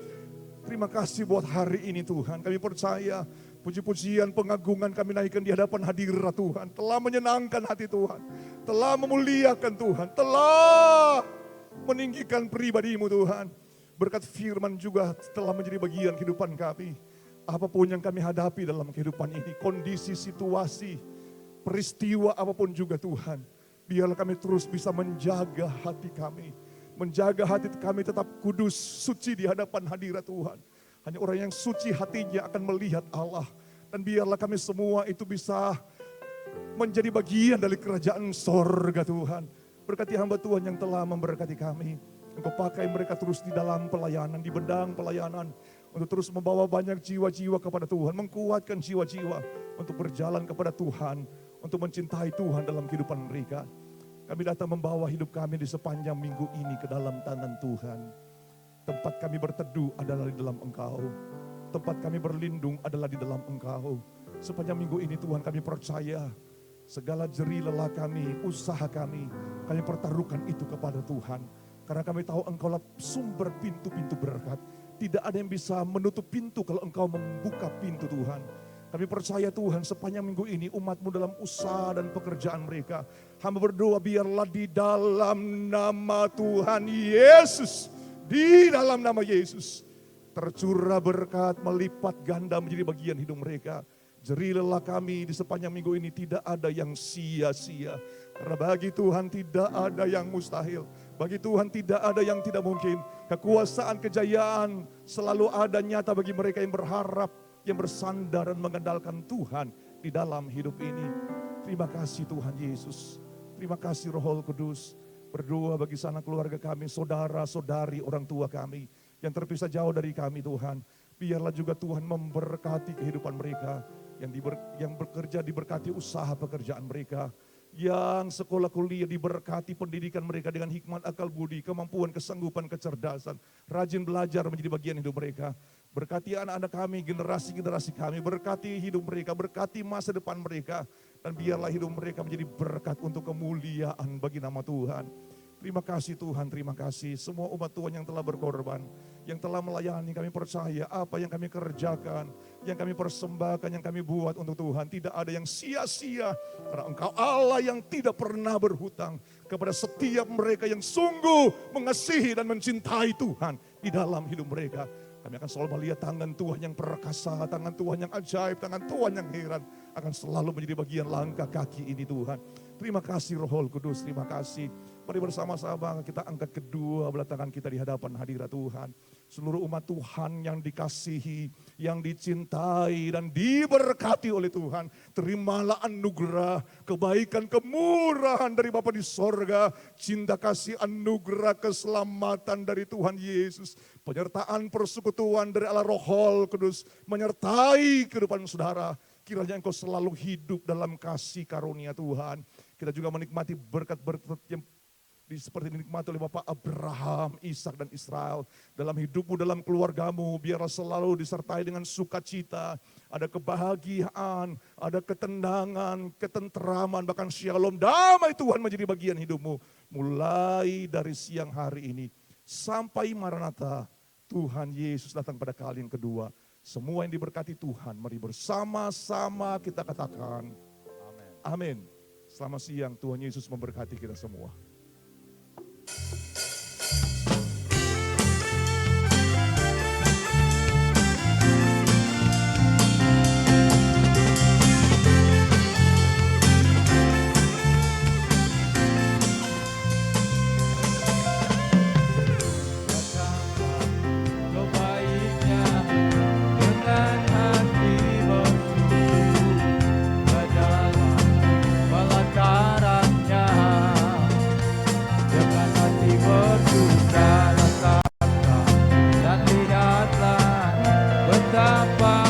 Terima kasih buat hari ini Tuhan. Kami percaya puji-pujian, pengagungan kami naikkan di hadapan hadirat Tuhan. Telah menyenangkan hati Tuhan, telah memuliakan Tuhan, telah meninggikan pribadi-Mu Tuhan. Berkat firman juga telah menjadi bagian kehidupan kami. Apapun yang kami hadapi dalam kehidupan ini, kondisi, situasi, peristiwa apapun juga Tuhan, biarlah kami terus bisa menjaga hati kami. Menjaga hati kami tetap kudus, suci di hadapan hadirat Tuhan. Hanya orang yang suci hatinya akan melihat Allah. Dan biarlah kami semua itu bisa menjadi bagian dari kerajaan sorga Tuhan. Berkati hamba Tuhan yang telah memberkati kami. Engkau pakai mereka terus di dalam pelayanan, di bidang pelayanan. Untuk terus membawa banyak jiwa-jiwa kepada Tuhan. Mengkuatkan jiwa-jiwa untuk berjalan kepada Tuhan. Untuk mencintai Tuhan dalam kehidupan mereka. Kami datang membawa hidup kami di sepanjang minggu ini ke dalam tangan Tuhan. Tempat kami berteduh adalah di dalam Engkau. Tempat kami berlindung adalah di dalam Engkau. Sepanjang minggu ini Tuhan kami percaya segala jerih lelah kami, usaha kami pertaruhkan itu kepada Tuhan. Karena kami tahu Engkau lah sumber pintu-pintu berkat. Tidak ada yang bisa menutup pintu kalau Engkau membuka pintu Tuhan. Kami percaya Tuhan sepanjang minggu ini umat-Mu dalam usaha dan pekerjaan mereka. Hamba berdoa biarlah di dalam nama Tuhan Yesus. Di dalam nama Yesus. Tercurah berkat melipat ganda menjadi bagian hidup mereka. Jerih lelah kami di sepanjang minggu ini tidak ada yang sia-sia. Karena bagi Tuhan tidak ada yang mustahil. Bagi Tuhan tidak ada yang tidak mungkin. Kekuasaan, kejayaan selalu ada nyata bagi mereka yang berharap, yang bersandar dan mengandalkan Tuhan di dalam hidup ini. Terima kasih Tuhan Yesus. Terima kasih Roh Kudus. Berdoa bagi sana keluarga kami, saudara-saudari, orang tua kami yang terpisah jauh dari kami Tuhan. Biarlah juga Tuhan memberkati kehidupan mereka, yang bekerja diberkati usaha pekerjaan mereka, yang sekolah kuliah diberkati pendidikan mereka dengan hikmat, akal budi, kemampuan, kesanggupan, kecerdasan, rajin belajar menjadi bagian hidup mereka. Berkati anak-anak kami, generasi-generasi kami, berkati hidup mereka, berkati masa depan mereka, dan biarlah hidup mereka menjadi berkat untuk kemuliaan bagi nama Tuhan. Terima kasih Tuhan, terima kasih semua umat Tuhan yang telah berkorban, yang telah melayani. Kami percaya apa yang kami kerjakan, yang kami persembahkan, yang kami buat untuk Tuhan, tidak ada yang sia-sia, karena Engkau Allah yang tidak pernah berhutang kepada setiap mereka yang sungguh mengasihi dan mencintai Tuhan di dalam hidup mereka. Kami akan selalu melihat tangan Tuhan yang perkasa, tangan Tuhan yang ajaib, tangan Tuhan yang heran akan selalu menjadi bagian langkah kaki ini Tuhan. Terima kasih Roh Kudus, terima kasih. Mari bersama-sama kita angkat kedua belah tangan kita di hadapan hadirat Tuhan. Seluruh umat Tuhan yang dikasihi, yang dicintai dan diberkati oleh Tuhan. Terimalah anugerah, kebaikan, kemurahan dari Bapa di sorga. Cinta kasih, anugerah, keselamatan dari Tuhan Yesus. Penyertaan persekutuan dari Allah Roh Kudus menyertai kehidupan saudara. Kiranya engkau selalu hidup dalam kasih karunia Tuhan. Kita juga menikmati berkat-berkat yang seperti dinikmati oleh Bapak Abraham, Ishak dan Israel. Dalam hidupmu, dalam keluargamu, biarlah selalu disertai dengan sukacita. Ada kebahagiaan, ada ketenangan, ketenteraman, bahkan shalom, damai Tuhan menjadi bagian hidupmu. Mulai dari siang hari ini sampai Maranatha, Tuhan Yesus datang pada kali yang kedua. Semua yang diberkati Tuhan, mari bersama-sama kita katakan amin. Selamat siang, Tuhan Yesus memberkati kita semua. Betapa